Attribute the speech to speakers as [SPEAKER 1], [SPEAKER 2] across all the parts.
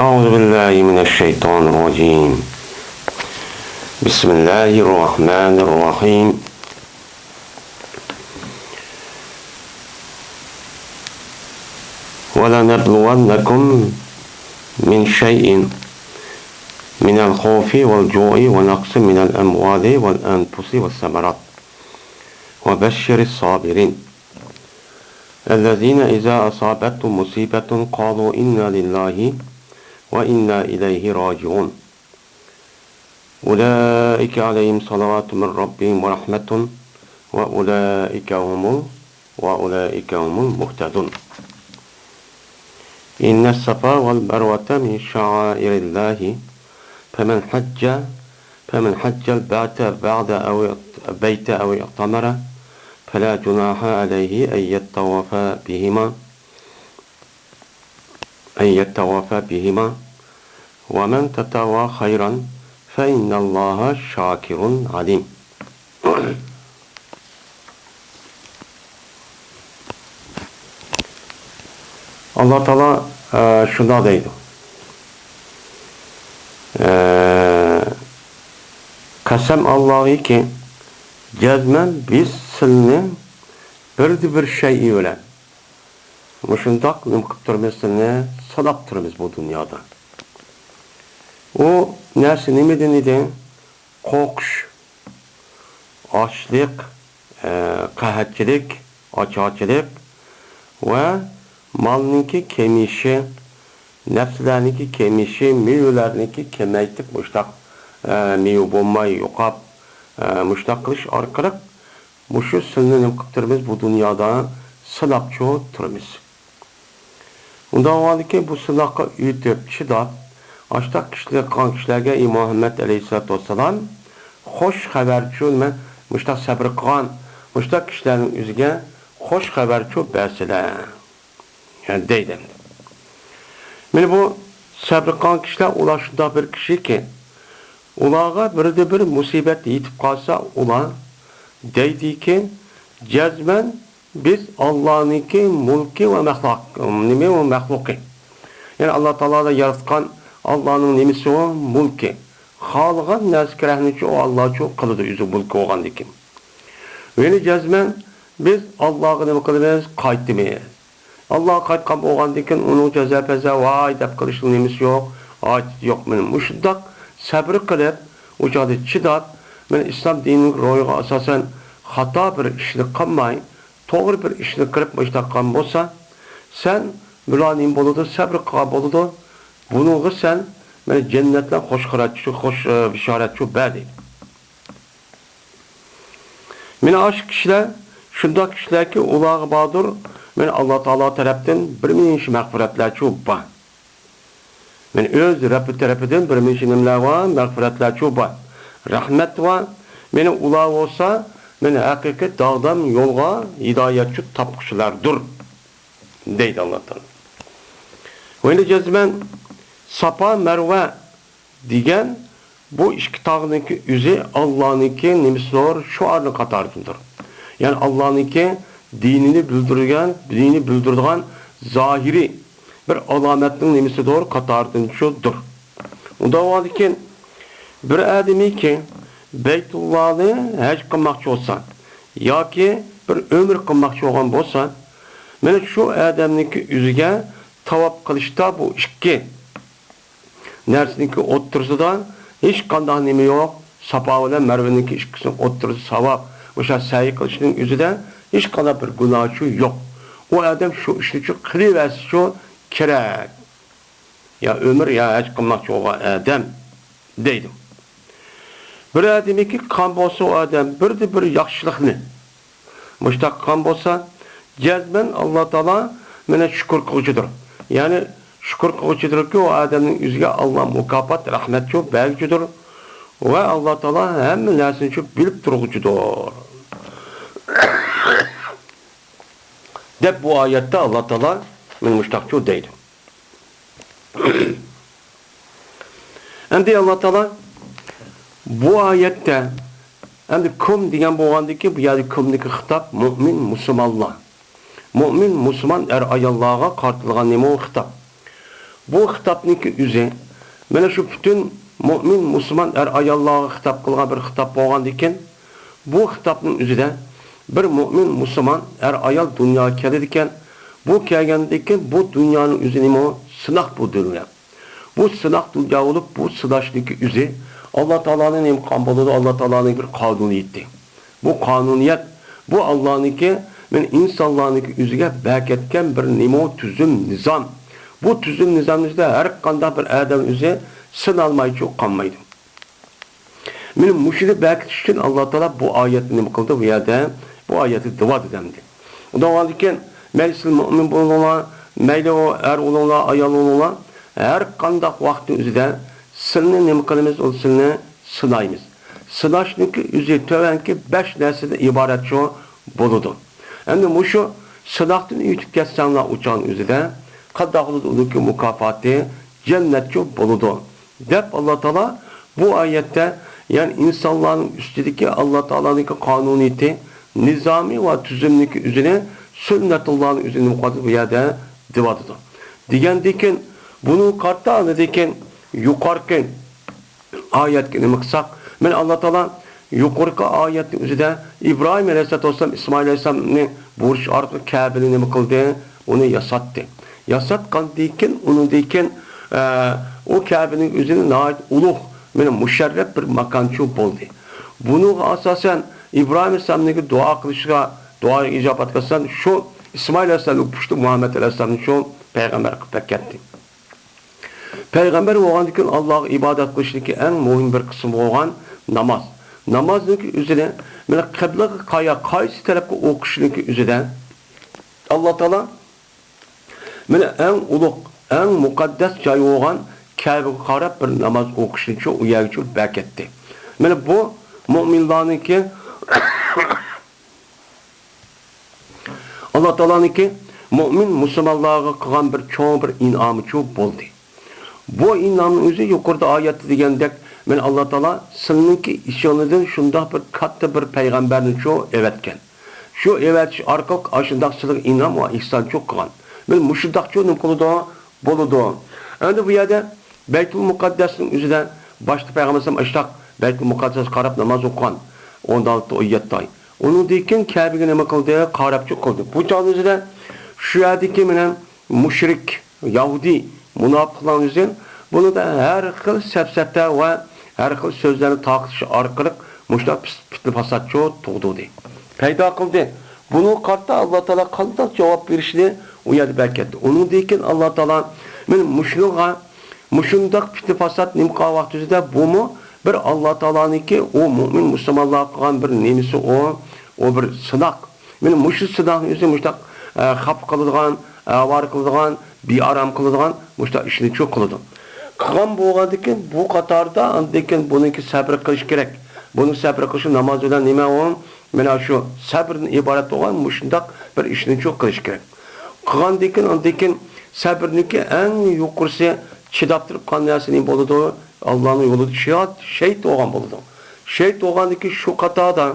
[SPEAKER 1] أعوذ بالله من الشيطان الرجيم. بسم الله الرحمن الرحيم. ولنبلونكم من شيء من الخوف والجوع ونقص من الأموال والأنفس والثمرات وبشر الصابرين الذين إذا أصابتهم مصيبة قالوا إنا لله وإنا إليه راجعون أولئك عليهم صلوات من ربهم ورحمة وأولئك هم المهتدون. إن الصفا والمروة من شعائر الله فمن حج البيت أو اعتمر فلا جناح عليه أن يتوافى بهما ومن تطوع خيرا فإن الله شاكر عليم. Allah Teala şuna deydi. Kasem Allah'ı ki cezmen biz silni bir şeyi ölen. Muşundak nimkıp durmasını salap durmaz bu dünyada. O nersi nimeden idi? Korkuş, açlık, kahatçılık, açıkçılık ve malınki kemişi, nefslerinki kemişi, miyularınki kemeytip muştak miyu bombayı yokap muştak kılış arkarak muşu silni nimkıp durmaz bu dünyada salap çoğu durmaz. Ondan vardı ki bu silahı ütüp çıdap açtak kişilerge Muhammed Aleyhisselatü Vesselam hoş haberçi olma müştak sabır kılan müştak kişilerin üzüge hoş haberçi bersiler yani deydim. Yani bu sabır kılan kişiler ulaşında bir kişi ki ulağa bir musibet yitip kalsa ula deydi ki cezmen biz Allah'ınki mulki ve mehluki. Yani Allah Teala'da yaratkan Allah'ın nimisi o mulki. Halıgan neskerehnici o Allah çok kılıdı yüzü mulki oğan dikim. Ve cezmen biz Allah'ı nimi kılırız kayıttımayız. Allah'a kayıtkan oğan dikim onu cezepeze vay dep kılışın nimisi yok. Ait yok benim. Muşuddak sabır kılıp ucadı çıdap ben İslam dininin royuğa asasen hata bir işlik kalmayın. Doğru bir işini kırıp müştakkan olsa sen mülanim boludu, sabır kab boludu. Bunu sen beni cennetle hoş bişaretçi bedi. Mine aşk kişiler, şundak kişiler ki ulağı badur, men Allah Teala tarafından bir minişi mağfiretlerçi ba. Men öz Rabbi tarafından bir minişi nimler var, mağfiretlerçi ba. Rahmet var, meni ulağı olsa men hakikat dağdan yolga hidayetçi tapkışılardır deydi Allah Teala. Öyle cezmen Safa Merve diyen bu iki tağınınki üzü Allah'ınki nimisler şu arını katarındır. Yani Allah'ınki dini bildirgen zahiri bir alametin nimisi doğru katarındır. Onda vardı ki bir ademi ki Beytullah'ı hac kılmakçı olsa ya ki bir ömür kılmakçı olan olsa men şu adamniki üzüge tavap kılışta bu iki nersiniki otursudan hiç kandan nimi yok. Safa ile Merve'ninki ikisinin otursu savap bu şey sayi kılışının üzüden hiç kandan bir günahçı yok. O adam şu işliçi kılıversi şu kerek ya ömür ya hac kılmakçı olan adam deydim. Bir ademi ki kan bolsa o adam bir yaxşılıklı. Müştak kan bolsa cezmen Allah Teala mene şükür kılıcıdır. Yani şükür kılıcıdır ki o adamın yüzüge Allah mukafat rahmetçi belgücüdür. Ve Allah Teala hem nesini çok bilip durgucudur. Dep bu ayette Allah Teala men müştakçı deydi. Endi Allah Teala bu ayette endi kum degan bo'lgandiki bu yerda kumniki xitob mo'min musulmonlar. Mo'min musulmon ayollarga qartilgan nima xitob. Bu hitapniki üze, mana şu bütün mümin, Müslüman ayollarga hitap qilgan bir hitap bo'lgandan keyin, bu hitapning üzide bir mümin, Müslüman ayol dunyoga keladi ekan, bu kelgandan keyin bu dunyoning o'zi nima? Sınaq bu dünya. Bu sınaq dünya olup bu sınaqniki üze Allah Teala'nın imkan buludu, Allah Teala'nın bir kanuniyeti. Bu kanuniyet, bu Allah'nınki ve insanlarınki üzüge beketken bir nimo tüzüm nizam. Bu tüzüm nizamımızda her kanda bir adam üzü sınalmayı çok kanmaydı. Benim müşiri beketiş için Allah Teala bu ayetini mi kıldı veya da bu ayeti dua edemdi. O da varken meclis mümin bulunma, meyli o olunla, ayal olunla her kanda vakti üzüde sınırını ne kılımız o sınırını sınayımız. Sınaşniki üzü tövenki 5 nesilde ibaret şu buludu. Hem de şu sınaktan ütüp geçsenler uçağın üzüde kadağlıdı uluki mukafatı cennet şu buludu. Dep Allah Teala bu ayette yani insanların üstündeki Allah Teala'nın kanuniyeti, nizami ve tüzümlük üzerine sünnetullah'ın üzerine mukaddes bir yerde divadıdır. Digendeki bunu kartta anladıyken yukarıken ayetini mıksak ben Allah Teala yukarı ayetin üzerinde İbrahim Aleyhisselatü Vesselam İsmail Aleyhisselam'ın burç arka Kabe'ni mi kıldı? Onu yasattı. Yasatkan deyken onu deyken o Kabe'nin üzerine ait uluh benim müşerref bir makamçı oldu. Bunu asasen İbrahim Aleyhisselam'ın dua kılışına dua icabet kılsan şu İsmail Aleyhisselam'ın puştu Muhammed Aleyhisselam'ın şu peygamber kıpek etti. Peygamber olan için Allah'a ibadet kılışındaki en mühim bir kısım olan namaz. Namazın üzerine böyle kıble kaya kaysi tarafı okuşundaki üzerine Allah Teala böyle en uluk, en mukaddes cayı olan Kabe'ye karab bir namaz okuşundaki uyarıcı beketti. Böyle bu müminlerin ki Allah Teala'nın ki mümin Müslümanlara kılan bir çoğun bir inamı çok oldu. Bu inamın özü yukarıda ayette degендek men Allah Teala sizninki işinizden şunda bir katta bir peygamberin çoğu evetken. Şu evet arkalık aşındak sizlik inam ve ihsan çok kılan. Men müşiddak çoğunun kulu boludu. Önde bu yerde Beytul Mukaddes'in üzerinde başta peygamberim açtak Beytul Mukaddes karab namaz okuyan 16 17 ay. Onun deyken Kabe'ye ne kıldı? Karabçı kıldı. Bu çağın üzerinde şu yerdeki menen müşrik, Yahudi, münafıkların üzerinde bunu da her xil sepsette ve her xil sözlerini takışı arkalık müştak fitne fasatçı tuğdu. Peyda kıldı. Bunu kartta Allah Teala kaldı cevap verişini uyardı beketti. Onun deyken Allah Teala men müşundak fitne fasat nimka vaktizde bu mu bir Allah Teala'nın ki o mümin Müslümanlığa kılan bir nemisi o bir sınak. Men müşü sınağın üzerinde müştak hap kılıdığan, var kılıdığan, bir aram kılıdığan müştak işini çok kılıdı. Kılan boğadıkken bu katarda andıkken bununki sabır kılış gerek. Bunun sabır kılışı namaz olan nime olan mena şu sabrın ibaret olan müşundak bir işini çok kılış gerek. Kılan deyken andıkken sabrınki en yukarısı çıdaptırıp kanlayasının boludu Allah'ın yolu şehit olan boludu. Şehit olandaki şu katada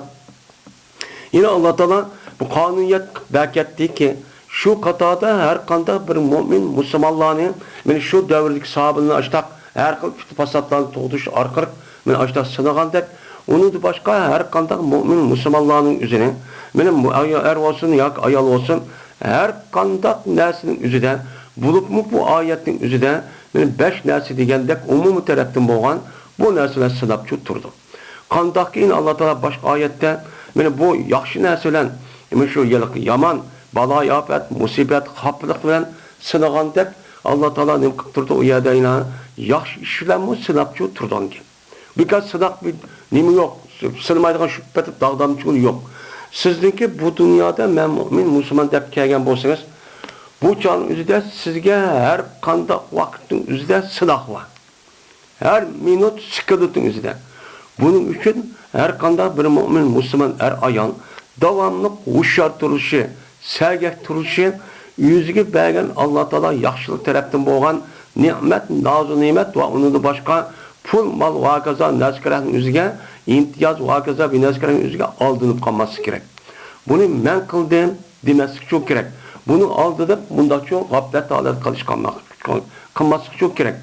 [SPEAKER 1] yine Allah Teala bu kanuniyet beketti ki şu katada her kanda bir mümin Müslümanlarını men şu dövrlük sahabını açtak her xil fasatlarını toğduş arkalık men açtak sınagandek onu da başka her kanda mümin Müslümanlarının üzerine benim er olsun yak ayal olsun her kanda neslinin üzerine bulup mu bu ayetin üzerine benim 5 nesli degендek umumi taraftan boğan bu nesiller sınap tutturdu. Kandaki in Allah Teala başka ayette benim bu yaxşı neslen şu yılık yaman balay afet, musibet, haplık bilen sınagandek Allah Teala ne kıptırdı o yerde ina yaxşı işler mi sınapçı turdan ki. Birkaç sınak bir nimi yok. Sınmaydıgan şüpheti dağdamçılığı yok. Sizdeki bu dünyada men mümin Müslüman dep kelgen bolsanız bu çağın üzerinde sizge her kanda vakitin üzerinde sınak var. Her minut sıkıntının üzerinde. Bunun için her kanda bir mümin Müslüman ayan davamlı uşar duruşu, sergek duruşu, yüzüge belgen Allah Teala yaxşılık taraftan boğan nimet, nazu nimet ve onun da başka pul, mal, vakaza, nezkerahın yüzüge, imtiyaz, vakaza ve nezkerahın yüzüge aldınıp kalması gerek. Bunu men kıldım demesi çok gerek. Bunu aldırıp bunda çok gaflet alet qilmaslik çok kerak.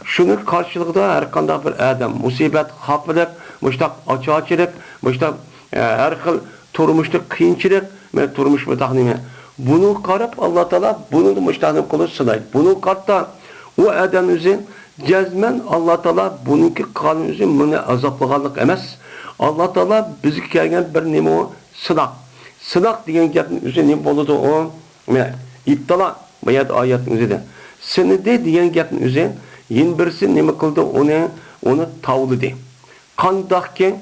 [SPEAKER 1] Şunun karşılığında her qanday bir adam musibet, xafalik, muştaq açıqchilik, muştaq her xil turmuşda qiyinchilik, men turmush mutaqnimi. Bunu qarab Allah Taala bunu muştaqni qilib sinaydi. Bunu qarta o adam o'zi cezmen Allah Taala buniki qilgan o'zi meni azoblaganlik emas. Allah Taala bizga kelgan bir nima o sınaq. Sınaq degan gapning o'zi nima bo'ladi o? Mana ibtilo bu yerda oyatning o'zida. Sinidi degan gapning o'zi yin birisi nima qildi onu tavlidi. Qandaqki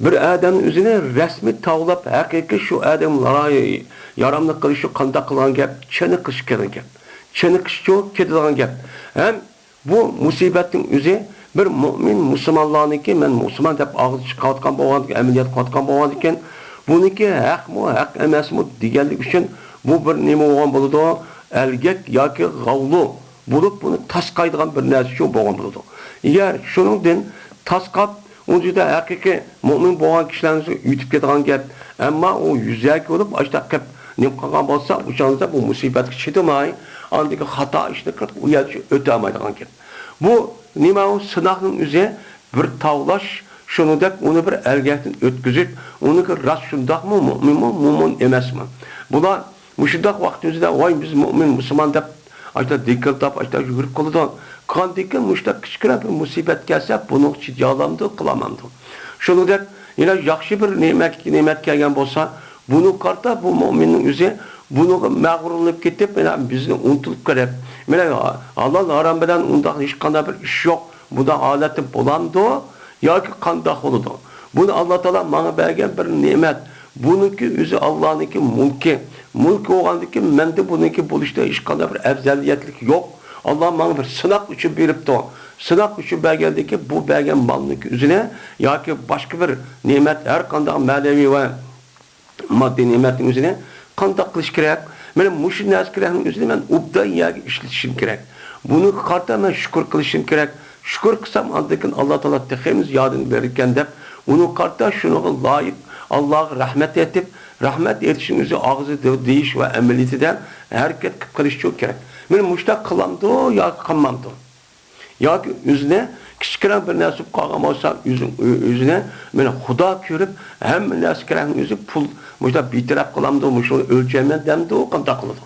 [SPEAKER 1] bir adam o'zini rasmiy tavlab haqiqiy shu adam yaramli qilishi qandaq qilgan gap, chiniqish kerak gap. Chiniqishcho ketadigan gap. Ham bu musibatning o'zi bir mu'min musulmonlarniki men musulmon deb og'iz chiqayotgan bo'lgan, amaliyot qilayotgan bo'lgan ekan, buniki haqmi, haq emasmi deganlik uchun bu bir nima bo'lgan bo'ladi? Elgek yoki g'avlu bo'lib buni tasqaydigan bir narsa shu bo'lgan bo'ladi. Agar shuningdan tasqab o'zida haqiqiy mu'min bo'lgan kishilarni yutib ketadigan gap, ammo u yuzaki bo'lib ashta qilib nim qilgan bo'lsa, o'shanda bu musibatga chidamay, andagi xato ishni qilib u yerga o'ta olmaydigan gap. Bu nima o sınaqning o'zi bir tavlash, shuni deb uni bir elgakdan o'tkazib, uniki rost shundaqmi, mu'min emasmi? Bular mushundaq vaqtimizda voy biz mu'min musulmon deb ayta dikiltab, ayta yurib qoladi. Qandikin mushtaq kichkina bir musibat kelsa, buni chidalamdi, qilamamdi. Shuni deb yana yaxshi bir ne'mat kelgan bo'lsa, buni qarta bu mu'minning o'zi bunu mağrurlanıp ketib, bizni unutilib qarab. Mana Allah haram bilan undaq hech qanday bir ish yo'q. Bu da holati bo'lamdi yoki qanday bo'ladi. Buni Alloh taolo menga bergan bir ne'mat. Buniki o'zi Allohniki mulki. Mulk bo'lgandiki, menda buniki bo'lishda hech qanday bir afzaliyatlik yo'q. Allah menga bir sınaq uchun beribdi. Sınaq uchun bergandiki, bu bergan molniki o'zine yoki boshqa bir ne'mat, har qanday ma'naviy va moddiy ne'matning o'zine qanday qilish kerak? Mana mush narsalarning o'zini men obdayaga ishlatishim kerak. Buni qarta men shukr qilishim kerak. Shukr qilsam andakin Alloh taolo teximiz yodini bergan deb, uni qarta shuniga loyiq Allohga rahmat etib, rahmat etishning o'zi og'zi deyish va amaliyatida harakat qilib qilish kerak. Men mushtaq qilamdi yoki qilmamdi. Yoki o'zine kichkina bir narsa qolgan bo'lsa, o'zine meni Xudo ko'rib, hamma narsalarning o'zi pul mushta bitirab qilamdi, mushuni o'lchaman demdi, u qanday qiladi.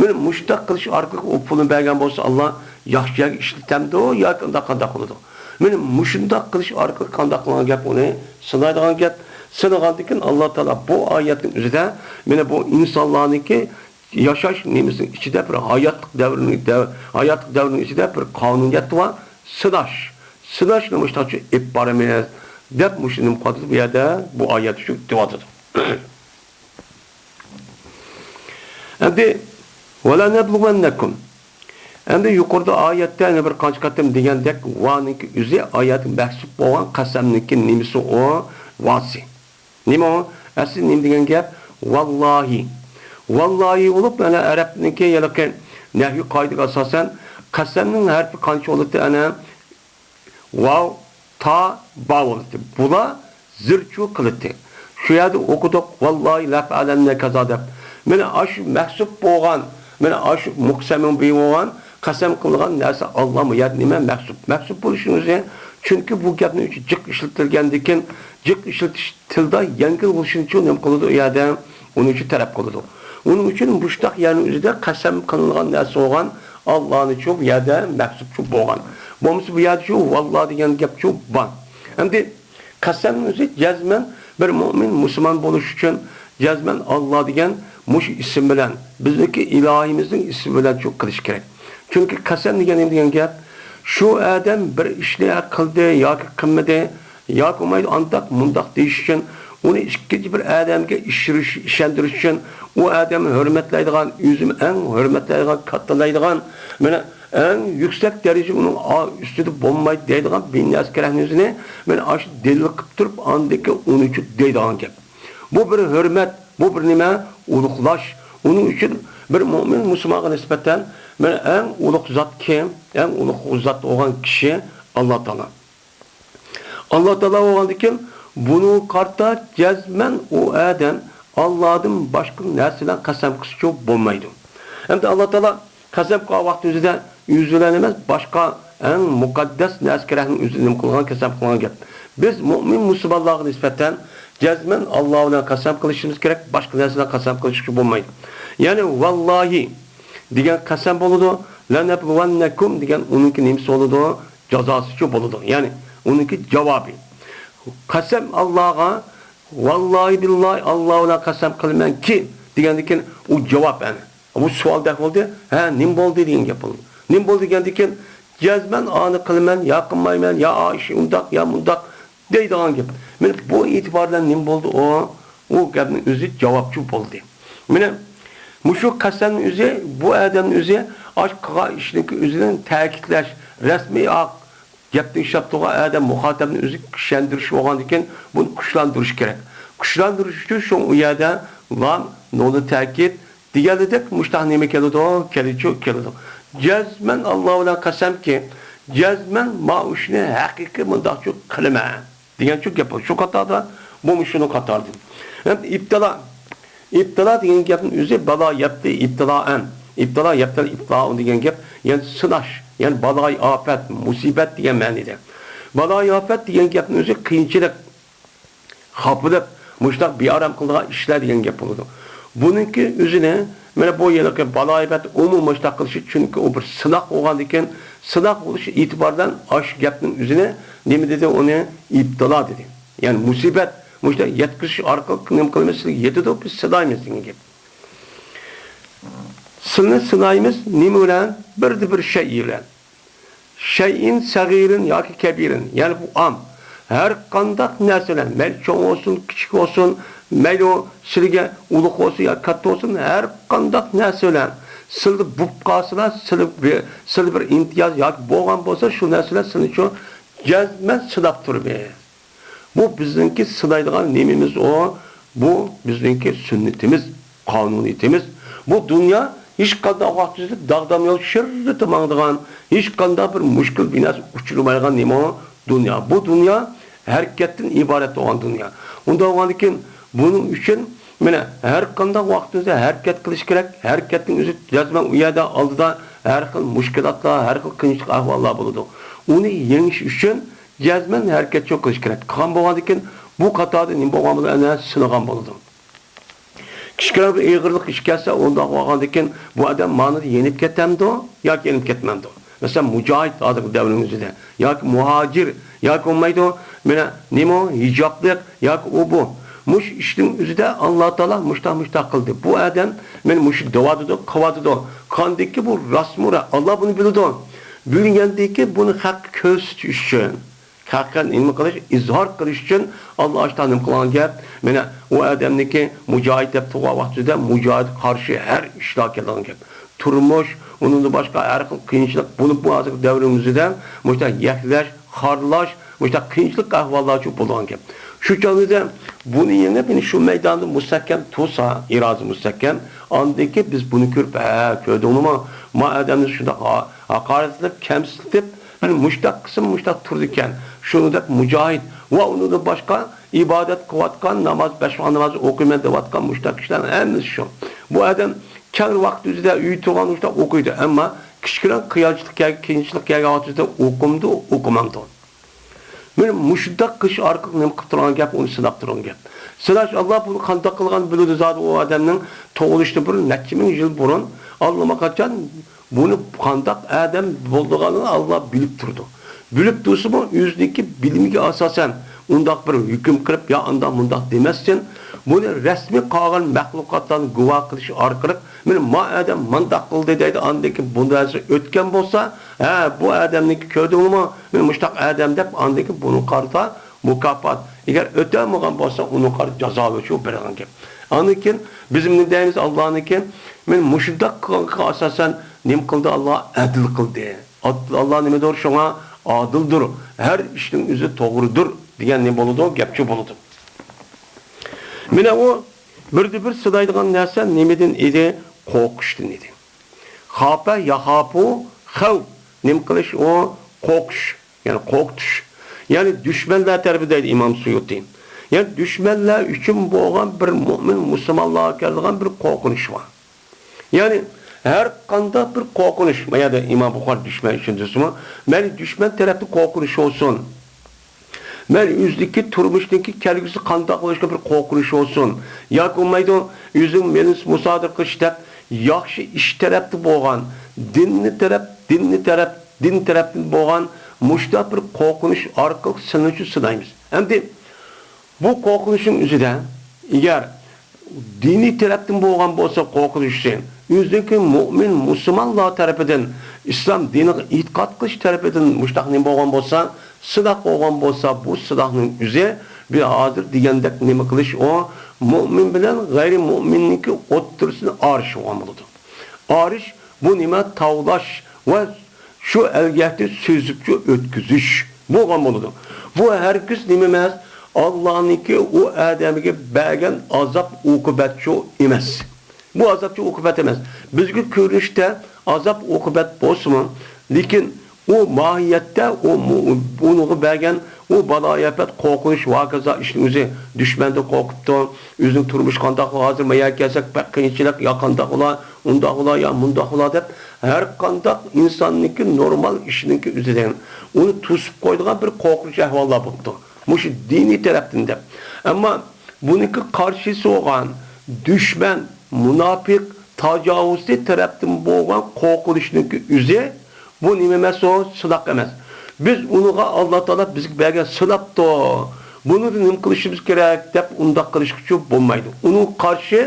[SPEAKER 1] Meni mushtaq qilish orqali u pulni bergan bo'lsa, Alloh yaxshiga ishlatamdi yoki qanday qiladi. Meni mushundaq qilish orqali qanday qilgan gap uni sinaydigan gap. Sinagandan Alloh taolo bu oyatning o'zida meni bu insonlarniki yaşaş nemizin içinde bir hayatlık devrinin içinde bir kanuniyet var. Sınaş. Sınaş demişler ki ibbaremeyiz. Depmişim kadıdı bir yerde bu ayet şu divatıdır. Hem de وَلَا نَبْلُغَنَّكُمْ hem de yukarıda ayette bir kaç katım degandek vaninki üzü ayetin mahsup olan kasamninki nimisi o vasi. Nime o? Asıl nim degen gap vallahi. Vallahi olup ana Arapninki yalaki nehvi kaydık asasen kasamning harfi kançı olup ana vav ta ba olup. Bula zırçu kılıttı. Şu yerde okuduk vallahi laf alenne kazadep. Mene aş mahsup boğan, mene aş muksemin bir boğan kasem kılgan neyse Allah mı yer nime mahsup. Mahsup buluşunuz ya. Çünkü bu gapning için cık işletilgendikken cık işletilda yengil buluşun için nem kılıdı yerde onun için taraf kılıdı. Onun için muştak yani üzerinde kasem kılgan neyse olan Allah'ın için yerde mahsup çok boğan. Bomuz bu yerde şu vallahi diyen gap çok ban. Hem de kasemin üzerinde cezmen bir mümin Müslüman buluş için cezmen Allah diyen muş isim bilen bizdeki ilahimizin ismi bilen çok kılış gerek. Çünkü kasem diyen gap şu adam bir işler kıldı ya ki kılmadı ya ki umaydı andak mundak deyiş için onu ikinci bir adamga işendiriş için o adamı hürmetleydiğen yüzüm en hürmetleydiğen katılaydiğen en yüksek derece onun üstüde bombayı deydiğen bin askerlerin yüzüne aşı delil kıp durup andaki 13 deydiğen gap. Bu bir hürmet, bu bir nime uluklaş. Onun için bir mümin Müslümana nispeten en uluk zat kim? En uluk zat olan kişi Allah Teala. Allah Teala olan kim? Bunu karta cezmen o adam Allah'ın başka nersinden kasem kısı çok bulmaydı. Hem de Allah Teala qasam qilgan vaqt o'zida yüzülen emas, boshqa eng muqaddas narsalarning o'zini qilgan qasam qilgan gap. Biz mu'min musulmonlarga nisbatan jazman Alloh bilan qasam qilishimiz kerak, boshqa narsalar qasam qilishga bo'lmaydi. Ya'ni vallahi degan qasam bo'ladi, lanabluwannakum degan uningki nimasi bo'ladi, jazosi bo'ladi. Ya'ni uningki javobi. Qasam Allohga vallahi billahi Alloh bilan qasam qilman ki degandan u javob ana. Bu savolda bo'ldi, ha, nim bo'ldi degan gap bo'ldi. Nim bo'ldi degandan jazman ani qilman, yaqinmayman, ya ish undaq, ya mundaq deydigan gap. Mana bu e'tibordan nim bo'ldi o gapning o'zi javobchi bo'ldi. Mana mushu qasamning o'zi bu odamning o'zi oshqa ishning o'zidan ta'kidlash, rasmiy gapni ishlab turgan adam muhotabni o'zi kuchlantirish bo'lgan ekan, buni kuchlantirish kerak. Kuchlantirish uchun shu u yerda lam noni ta'kid deganidek mushtaq nima keladi? Keladi. Jazman Alloh bilan qasamki, jazman ma ishni haqiqiy mundaqcha qilaman degan shu gap. Shu qatorda bu shuni qatordi. İptila degan gapning o'zi balo yapti ibtiloan. İptila yapti ibtilo degan gap, ya'ni sinash, ya'ni baloy ofat, musibat degan ma'noda. Baloy ofat degan gapning o'zi qiyinchilik, xafilib, mushtaq bearam qilgan ishlar degan gap bo'ladi. Buningki o'zini mana bu yerga baloybat umum mushtaq qilish chunki u bir sinoq bo'lgan ekan, sinoq bo'lish e'tibordan osh gapning o'zini nima dedi, uni ibtilo dedi. Ya'ni musibat mushtaq yetkizish orqali nima qilamiz, yetadi, biz sinaymiz degan gap. Sinaymiz nima bilan? Bir şey bilan. Şeyin sagirin yoki kabirin, ya'ni bu am her qandaq narsalar, mayli cho'ng olsun, kichik olsun, mayli sizga ulug' olsun yoki katta olsun, her qandaq narsalar sizga bo'lib qolsalar, sizga bir imtiyoz yoki bo'lgan bo'lsa, shu narsalar sizni uchun jazman sinab turibdi. Bu bizningki sinaydigan nemimiz bu bizningki sunnatimiz, qonuniyatimiz. Bu dunyo hech qanday vaqtida dag'dam yo'l shirriti mangdigan, hech qanday bir mushkul binas uchirmaydigan nima dünya. Bu dünya harekettin ibaret olan dünya. Unda olan için bunun için mana her qanday vaqtimizda harakat qilish kerak. Harakatning o'zi jazman u yerda oldida har xil mushkulotlar, har xil qiyinchilik ahvollar bo'ladi. Uni yengish uchun jazman harakat qilish kerak. Qilgan bo'lgan ekan bu qatorda nima bo'lganini ana sinagan bo'ladi. Kichkina bir ig'irlik ish kelsa, unda bo'lgan ekan bu odam ma'noda yenib ketamdi yoki yenib ketmamdi. Mesela mucahit adı devrimizde, yoki muhacir, yoki olmaydı, mana nima hijoblik, yoki bu. Mush ishning o'zida Alloh taolo mushtaq qildi. Bu odam men mush davoda, qavadida, qandiki bu rasmura Alloh buni biladi. Bilgandiki buni haq ko'rsatish uchun, haqqan nima qilish, izhor qilish uchun Alloh ashtanim qilgan gap. Mana u odamniki mujohid deb turgan vaqtida mujohid qarshi har ishlar kelgan gap. Turmush, onun da başka her kıyınçılık bulup bu azık devrimizde müştak yaklaş, harlaş, müştak kıyınçılık ahvallar çok bulan gap. Şu canlıda bunu yerine beni şu meydanda müstakkem tutsa, irazı müstakkem, andaki biz bunu görüp, köyde onu ma adamız şunda hakaret edip, kemsiltip, yani müştak kısım müştak turdurken, şunu da mücahit, ve onu da başka ibadet kıvatkan, namaz, beş namazı okuyman devatkan müştak işlerin en şu. Bu adam kar vaqt o'zida uy turgan usta o'qiydi, ammo kichkina qiyinchilikga, qiyinchilikga o'tida o'qimamdi. Men mushundaq qish orqali nima qilib turgan gap, uni sinab turgan gap. Sizlar Alloh buni qanday qilgan biladi zot u odamning tug'ilishdan bir necha ming yil burun Alloh qachon buni qanday odam bo'lganini Alloh bilib turdi. Bilib tursa bu o'zining bilimiga asosan undaq bir hukm qilib, ya unda mundaq demasdan, buni rasmiy qolgan mahluqotlarni guvoh qilish orqali men ma odam mundaq qildi deydi, andaki bundan o'tgan bo'lsa, bu odamning ko'rdingmi, men mushtaq odam deb andaki buni qarta mukofot. Agar o'tamagan bo'lsa, uni qarta jazo o'shu bergan gap. Anikin bizim ne deyimiz Allah'ınki, men mushundaq asosan nim qildi, Alloh adil qildi. Alloh nima doğru şuna adildir. Her ishning o'zi to'g'ridir degan ne bo'ladi, gapchi bo'ladi. Mana o bir sidaydigan narsa nimadan edi? Qo'rqishdan edi. Xafa yahapu xavf. Nim qilish o qo'rqish, ya'ni qo'rqitish. Ya'ni düşmanlar tarafidagi İmam Suyuti. Yani düşmanlar uchun bo'lgan bir mu'min musulmonlarga kelgan bir qo'rqinish bor. Yani her qanday bir qo'rqinish, mayada İmam Buxoriy düşman ishindisimi, meni düşman tarafdan qo'rqinish olsun. Men o'zlikki turmushdagi kelgusi qanday bo'lishga bir qo'rqinish olsun. Yoki olmaydi, o'zim meni musodir qilish deb yaxshi ish tarafda bo'lgan, din tarafdan bo'lgan mushta bir qo'rqinish orqali sinuvchi sinaymiz. Endi bu qo'rqinishning o'zidan agar diniy tarafdan bo'lgan bo'lsa qo'rqinishsin, o'zidagi mu'min musulmonlar tarafidan islom diniga e'tiqod qilish tarafidan mushtaqning bo'lgan bo'lsa, silah bo'lgan bo'lsa, bu silahning o'zi bir hozir degandek nima qilish o mu'min bilan g'ayri mu'minniki o'ttirisini arish bo'lgan bo'ladi. Arish bu nima tavlash va şu elgahti sözüpçü ötkizish bo'lgan bo'ladi. Bu herkes nima emas, Allah'nınki o adamga bergan azap uqubatchi emas. Bu azapchi uqubat emas. Bizga ko'rishda azap uqubat bo'lsin, lekin o mahiyette onu bergan o balayafet qo'rqinish vaqaza ishning o'zi dushmanda qo'rqitdi, o'zining turmush qandoq hozir mayga kelsak qiyinchilik yaqinda ular, unda ular ya bunda ular deb her qandoq insonniki normal ishiniki o'zidan uni to'sib qo'ydigan bir qo'rqinish ahvollar bo'ldi. Mush diniy tarafdan deb. Ammo buniki qarshisi bo'lgan dushman, munofiq, tajovuzchi tarafdan bo'lgan qo'rqinishniki o'zi bu nima emas, o silaq emas. Biz unuğa Allah Taala bizga bergan silaqdi. Buni nima qilishimiz kerak deb undaq qilish uchun bo'lmaydi. Uning qarshi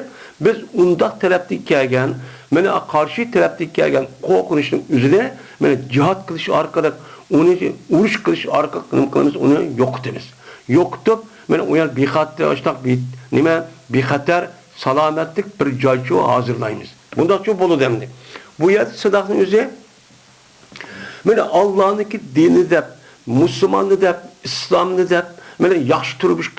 [SPEAKER 1] biz undaq tarafdan kelgan, mana qarshi tarafdan kelgan qo'rqinishning o'zida mana jihad qilish orqali, uni urush qilish orqali nima qilamiz, uni yo'qotamiz. Yo'qotib, mana u yer bexatar ashtaq nima bexatar salomatlik bir joychi hozirlaymiz. Bundaqcha bo'ladi endi. Bu yer silaqning o'zi mana Allah'nınki dini deb, Müslümanlı deb, İslamlı deb, mana yaxshi turmush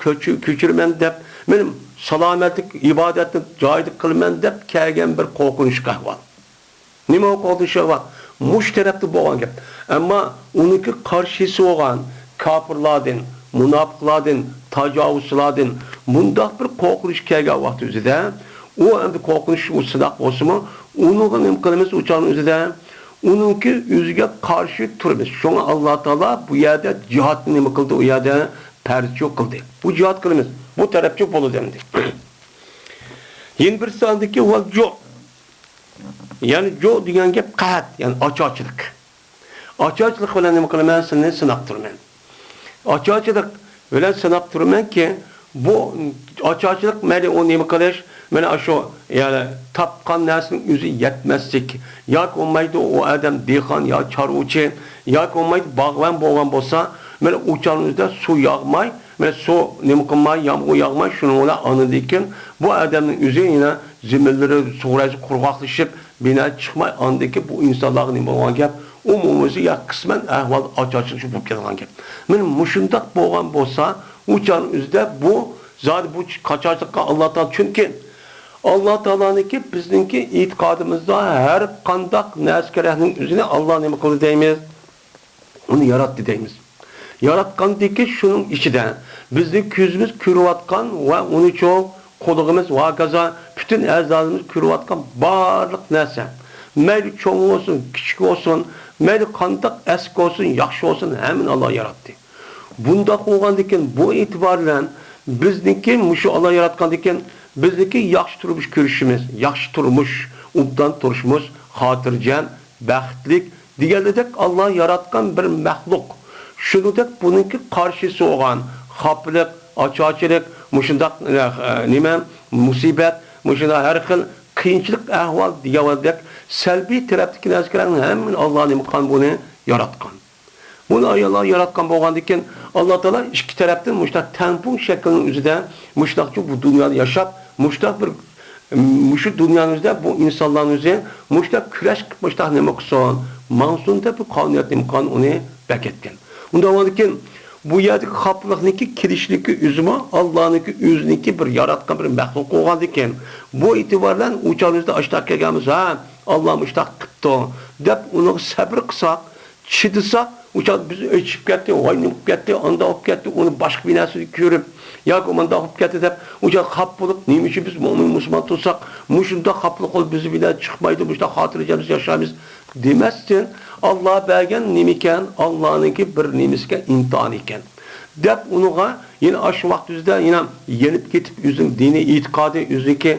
[SPEAKER 1] ko'chirman deb, men salomatlik, ibodatni joyida qilman deb kelgan bir qo'rqinish ahvol. Nima qo'rqinish ahvol? Mush tarafda bo'lgan gap. Ammo uniki qarshisi bo'lgan kofirlardan, munofiqlardan, tajovuzchilardan bundaq bir qo'rqinish kelgan vaqt o'zida, u endi qo'rqinish usilaq bo'lsa-mu, uni nima qilamiz o'chog'ning o'zida onunki o'ziga qarshi turibmiz. Şuna Allah Taala bu yerde cihatni nima qildi, u yerda parcha qildi. Bu cihat qilamiz. Bu tarafchi bo'ladi endi. Yen bir sondagi val jo. Ya'ni jo degan gap qat, ya'ni ochoqchilik. Ochoqchilik bilan nima qilaman, sizni sinab turman. Ochoqchilik bilan sinab turmanki, bu ochoqchilik mayli u nima qilish, mana shu yani tapqan narsaning o'zi yetmaslik, yoki olmaydi o adam dehqon yo choruvchi, yoki olmaydi bog'van bo'lgan bo'lsa, mana o'chanimizda suv yog'may, mana suv nima qilmay, yomg'ir yog'may, shuni ular anadikin bu odamning o'zi yana zimillari sug'rashi qurg'oqlashib, bina chiqmay andiki bu insonlarning nima bo'lgan gap, umumiy ya qisman ahvol ochoqchilik bo'lib kelgan gap. Mana mushundaq bo'lgan bo'lsa, o'chanimizda bu zot bu qochoqlikqa Allah Taala chunki Allah Taala'nınki bizningki e'tiqodimizda har qandaq naskarahning o'zini Allah nima qildi deymiz? Uni yaratdi deymiz. Yaratgandiki shuning ichida bizning ko'zimiz ko'rayotgan va uni cho'q qo'lig'imiz va gaza butun a'zolarimiz ko'rayotgan barliq narsa, mayli cho'ng bo'lsin, kichik bo'lsin, mayli qandaq eski bo'lsin, yaxshi bo'lsin, hammasini Allah yaratdi. Bunda bo'lgandikin bu e'tibor bilan bizningki mushu Allah yaratgandikin bizdeki yaxshi turmush ko'rishimiz, yaxshi turmush, ubdan turishimiz, xotirjam, baxtlik degandek Allah yaratgan bir maxluq. Shuningdek buningki qarshisi bo'lgan xoflik, ochoqchilik, mushundaq nima musibat, mushunda har xil qiyinchilik ahvol degandek salbiy tarafdagi narsalarni hammasini Allah nima qilgan buni yaratgan. Bunu ayollar yaratgan bo'lgandikin Allah Taala ikki tarafdan mushtaq tampon shaklining o'zida mushtaqchi bu dunyoda yashab, mushtaq bir mushu dunyomizda bu insonlarning o'zi mushtaq kurash qilib mushtaq nima qilsin, mavsumda bu qonuniyat imkon uni beketgan. Unda bo'lgandikin bu yerdagi xoflikniki kirishligi o'zimi Allohniki o'ziniki bir yaratgan bir maxluq bo'lgandikin bu e'tibordan o'chog'imizda ashtaq kelganmiz, ha, Alloh mushtaq qildi deb uni sabr qilsak, chidisak, uçak biz öçüp ketdi, oynayıp ketdi, anda olib ketdi, onu başka bir narsa görüp, yoki manda olib ketdi deb, uçak xap bo'lib, nima uchun biz mo'min musulmon tursak, mushunda xaplik qilib bizi bilan chiqmaydi, bushda xotirjamiz yashaymiz demasdan, Alloh bergan nima ekan, Allohniki bir nimasiga imtihon ekan. Deb unuğa yine aşı vaqtida yine yenip ketib o'zing diniy e'tiqodi, o'zinki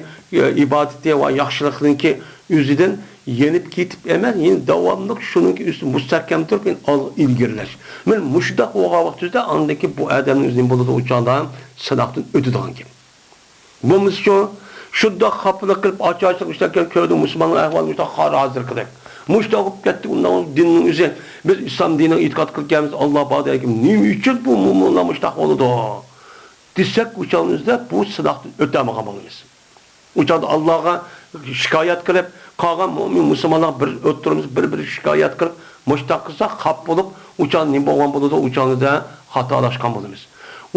[SPEAKER 1] ibadeti va yaxshilikniki o'zidan yenip ketib emas, yine davomli shuningki üstü mustahkam turib ilgirlash. Men mushda o'g'a vaqtida andaki bu odamning o'zining bo'ladi o'chanda sinoqdan o'tadigan kim. Bu misol shunda xaplik qilib ochiq ishlarga ko'rdi musulmonlar ahvolini hozir qilib. Muşta olib ketdi undan dinning o'zi. Biz islom dinini e'tiqod qilganmiz. Alloh ba'dakim nima uchun bu mu'minlar mushtaq bo'ladi? Desak uçağımızda bu sınaqdan o'tamagan bo'lamiz. Uçağda Allohga shikoyat qilib, qolgan mu'min musulmonlar bir o'tirimiz bir shikoyat qilib, mushtaq qilsa xap bo'lib, uçağın nima bo'lgan bo'ladi, uçağında xatolashgan bo'lamiz.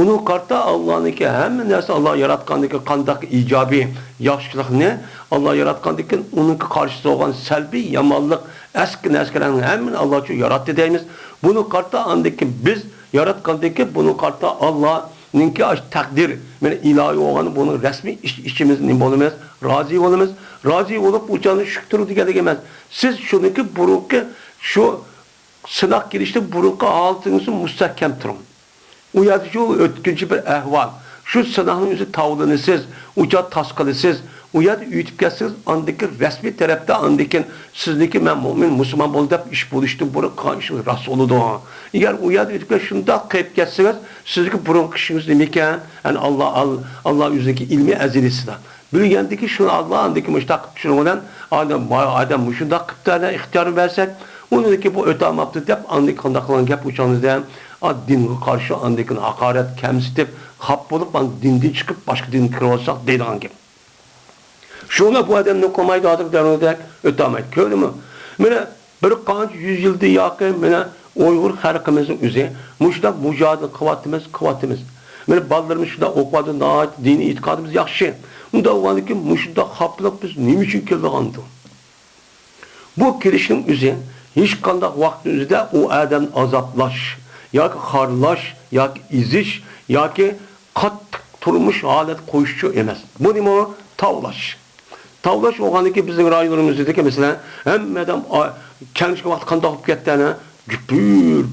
[SPEAKER 1] Onun karta Allah'ınki hem neresi Allah yaratgandaki kandak icabi yaxşılıkni Allah yaratgandaki onun karşısı olan selbi yamanlık eskilerin hem Allah için yarattı deyimiz. Bunu karta andaki biz yaratgandaki bunu karta Allah'ınki takdir yani ilahi olan bunun resmi işimizin bolumuz razı olumuz razı olup uçağını şüktürü diye siz şununki burunki şu sınak girişte burunki altınızı müstahkem durun. O yazı şu ötkünçü bir ehval. Şu sınavın yüzü tavlanısız, uca taskalısız, o yazı ütüp gelsiniz, andaki resmi tarafta andaki sizdeki ben mümin, Müslüman bol deyip iş buluştu, bunu karşı Resulü da. Eğer o yazı ütüp gelsiniz, şunda kayıp gelsiniz, sizdeki burun kışınız demeyken, yani Allah yüzündeki ilmi ezilisi de. Bilgendeki şunu Allah andaki müştak şunu olan, adam şunda kıptana ihtiyarı versek, onu ki bu öte amaptı deyip, andaki kandaklan gap uçağınızda, dinge karşı andaki hakaret kemsitip, hap bulup, dinden çıkıp başka din kırılsak deydiğen gibi. Şuna bu adamın komaydı adık dernek ötemeyiz. Köylü mü? Mene bir kaç yüzyılda yakın mene Uygur halkımızın üzeri muşdak mücadele kıvatımız. Mene ballarımız şurada okumadı naat dini itikadımız yakşı. Bunda olanı ki muşdak haplık biz ne için keldiğandı? Bu kirişin üzeri hiç kandak vaktin üzerinde o adam azaplaş, ya ki harlaş, ya ki iziş, ya ki kat turmuş alet koyuşçu emez. Bu ne o? Tavlaş. Tavlaş oğanı ki bizim rayonumuzdaki mesela hem adam kendisi vakti kandak olup gettiğine güpür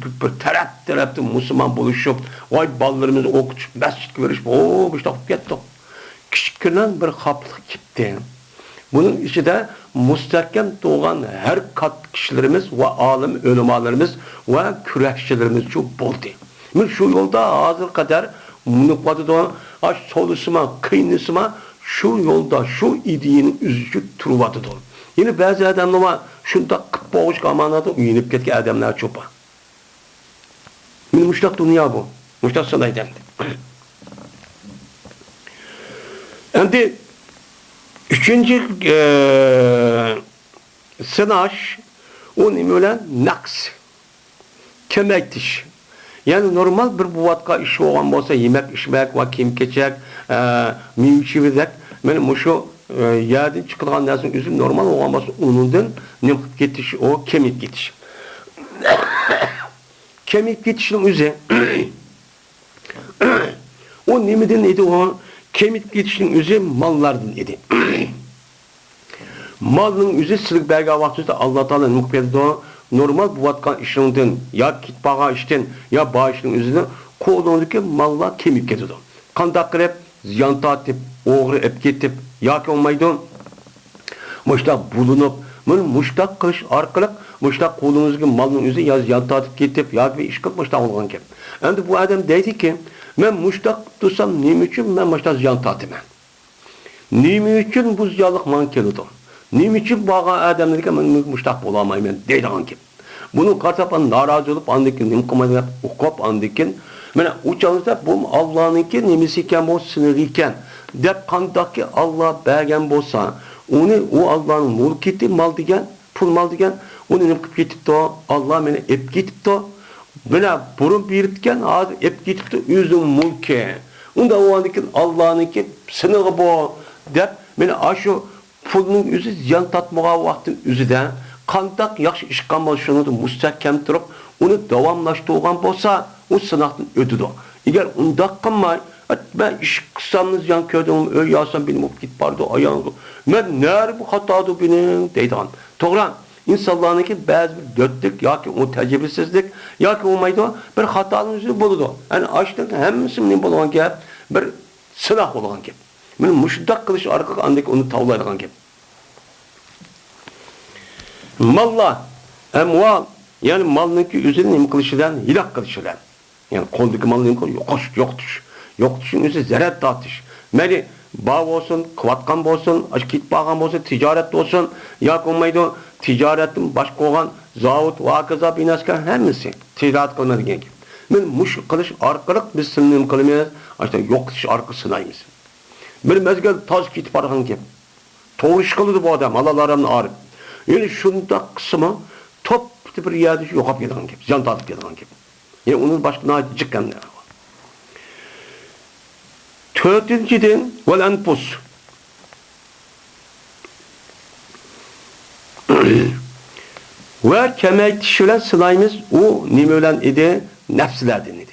[SPEAKER 1] terapte Müslüman buluşup vay ballarımızı okutup mescid görüşüp bu işte olup gettik. Küçükten bir haplık gitti. Bunun içi de müstahkem doğan her kat kişilerimiz ve alim ölümalarımız ve kürekçilerimiz çok boldu. Şu yolda hazır kadar münukvadı da solusuma, kıynısıma şu yolda şu idiğinin üzücü turvadı da. Yine bazı adamlar şunda boğuş amanada uyinip ketken adamlar çok var. Müştak dünya bu. Müştak sanaydan. Şimdi üçüncü sınaş o nime naks. Kemektiş. Yani normal bir buvatka işi olan olsa yemek içmek ve kim keçek, miyuçivirdik. Benim şu yerden çıkılan dersin üzüm normal olan olsa onundan ne getiş o kemik getiş. Kemik getişinin üzeri o nemeden idi o kemik getişinin üzeri mallardan idi. Malın üzeri silik belge vaktinde Allah Teala mukbelde o normal buvatkan işinden ya kitbağa işten ya bağ işinin üzerine kolundaki mallar kemik getirdi. Kandak krep, ziyanta atip, oğru ep getip, ya ki olmaydı. Muştak bulunup, muştak kış arkalık, muştak kolumuzdaki malın üzerine ya ziyanta atip getip, ya ki iş kılıp muştak olgan ki. Şimdi bu adam dedi ki, ben muştak tutsam neyim için ben muştak ziyanta atayım. Neyim için bu ziyalık mankelidir. Neyim için bağa adam dedi ki ben muştak bulamayım deydiğen gibi. Bunu kartapan narazı olup andikin, nimkumayla okup andikin. Yani uçağınızda bu Allah'ınki nemisiken bu sınırıyken dep kandaki Allah bergen bolsa onu o Allah'ın mulkiti mal digen, pul mal digen onu nimkup getip de Allah beni ep getip de böyle burun biritken ep getip de yüzün mulki. Onda o andikin Allah'ınki sınırı bu dep beni aşı pulunun yüzü ziyan tatmağa vaktin yüzü de qandaq yaxshi ish qilgan bo'lsa, shuni mustahkam turib, uni davomlashtirgan bo'lsa, u sinovdan o'tadi. Agar undaq qilmay, ben ish qilsamiz, yan ko'rdim, o'y yasam benim olib ketib bordi, ayağım. Men nari bu xatodu benim deydigan. To'g'ri. İnsanlarınki bazı bir dörtlük, yoki o tecrübesizlik, yoki olmaydı, bir hatanın yüzü buludu. Yani açtık, hemmisinin bulgan gap, bir silah bulgan gap. Benim müşiddak kılıç arka andaki onu tavlaydıgan gap. Malla, emval, yani malınki üzerine im kılıçıdan, hilak kılıçıdan. Yani koldaki malının yokuş, yoktuşun üzeri zerret dağıtış. Meri, bağ olsun, kıvatkan olsun, kit bağın olsun, ticaret olsun, yoki olmaydı, ticaretin başka olan zavut, vakıza, binaskan hemisi ticaret kılmadı genç. Ben muş kılıç arkalık biz sınırım kılmayız, işte yok kılıç arkı sınayımız. Bir mezgel taz kitip arkan gibi. Doğru iş kılıdı bu adam, Allah'larımın ağrı. Yani şunda kısmı top bir yerde yokap yedin gibi, can tadıp yedin gibi. Yani onun başına çıkan ne var? Dördüncüden vel enfus. Ve kemeytişilen sılayımız o nimölen idi, nefslerden idi.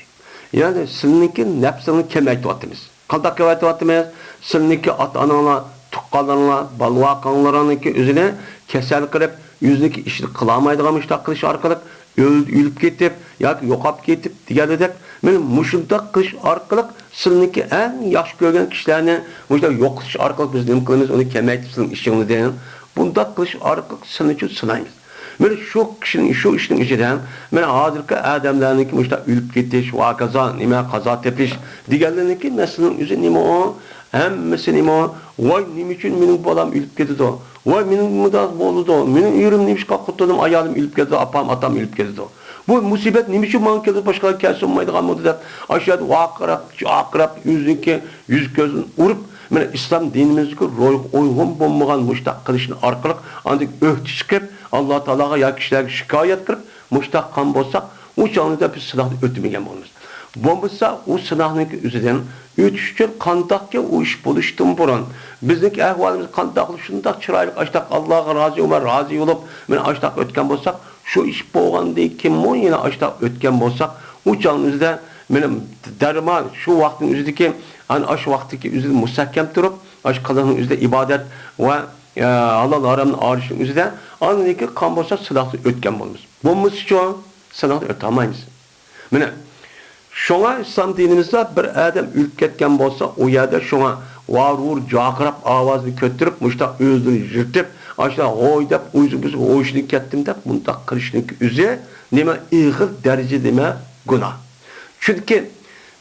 [SPEAKER 1] Yani sizinki nefsini kemeytvatımız. Kaldak kemeytvatımız, sizinki at-anana, tukkalarına, balvakanlarınki üzerine kesel kırıp, yüzündeki işini kılamaydıgan müştak kılış arkalık, ölüp getip, yoki yokap getip, diğerledek, benim muşundak kılış arkalık, sizinki en yaş görgen kişilerine, muştak yok kılış arkalık biz nim kılımız, onu kemeytip sizin işini deyin. Bunda kılış arkalık sizin için sınayımız. Böyle şu kişinin, şu işin içinden, ben hazırki adamlarınki muşta ülüp getiş, vakaza, nime kaza tepiş, diğerlerinki neslinin yüzü nime o, hemmesi nime o, vay nime için benim balam ülüp getirdi o, vay benim mudaz bozuldu o, benim yürüm nime şıkak kutladım, ayağım ülüp getirdi, apam atam ülüp getirdi o. Bu musibet nime için bana getirdi, başkaları kelsin olmaydı kalmadı da, aşağıda vakrap, yüz gözün urup, men İslam dinimizdeki uygun bulmagan muştak kılışını arkalık ancak öhtü çıkıp Allah Teala'ga ya kişilerge şikayet kırıp muştak kan bolsak o canlıda bir sınavda ötmegen bolmaz. Bolmasa o sınavnınki üzerinden ötüşçün kandakken o iş buluştum buran. Bizdeki ahvalimiz kandaklı şundak çıraylık açtak Allah'a razı olup men açtak ötken bolsak şu iş boğan değil kim o yine açtak ötken bolsak o canlımızda benim derman şu vaktin üzerindeki hani aş vaktiki üzerinde müsahkem durup aş kalanın üzerinde ibadet ve Allah'ın arşın üzerinde anındaki kan bolsa silahlı ötken bulmuş. Bulmuş şu an silahlı ötemeyiz. Mene şuna İslam dinimizde bir adam ülk ketken bolsa o yerde şuna varur cakırap avazını kötürüp muşta özünü jırtıp aşağı oy dep uyuzumuz o işini kettim dep bunda kırışınki üzeri neme ığıl derece deme günah. Çünkü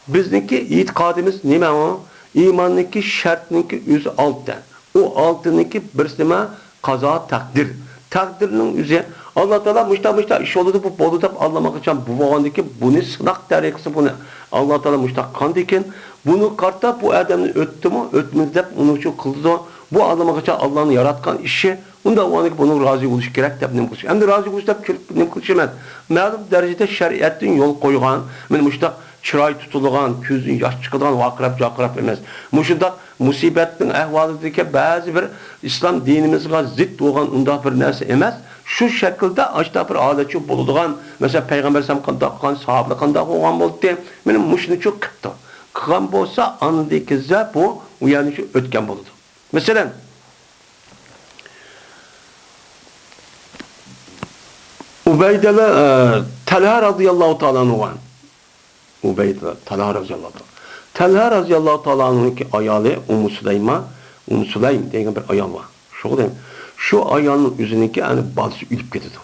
[SPEAKER 1] bizdeki itikadımız neme o? İmandaki şartınki yüzü alttan. O altındaki birisine kaza takdir. Takdirinin yüzü Allah Teala müşta iş oldu bu bolu da anlamak için bu bağındaki bunu sınak derekisi bunu Allah Teala müşta kandiken bunu karta bu adamın öttü mü ötmez de onu için kıldı bu anlamak için Allah'ın yaratkan işi onda o anki bunun razı oluş gerek de ne kılış. Hem de razı oluş da ne kılışmaz. Malum derecede şeriatın yol koygan men müşta çıray tutulgan, gözün yaş çıkıdan vakrap emez. Muşundak musibetin ahvalideki bazı bir İslam dinimizge zıt olan unda bir narsa emez. Şu şekilde açta bir adetçi bulunduğun mesela Peygamber sallallahu aleyhi ve sellem kandak, sahabe kandak olan buldu. Benim muşunu çok kıttı. Kıgan bolsa anındaki zat bu yani şu ötken buldu. Mesela Ubeydele Talha radıyallahu ta'ala anhu Ubeydele Talha radıyallahu ta'ala. Talha radıyallahu ta'ala anhu'nki ayalı Ummu Süleym diye bir ayal var. Şu ayağının üzerindeki yani bazı ülüp getirdi.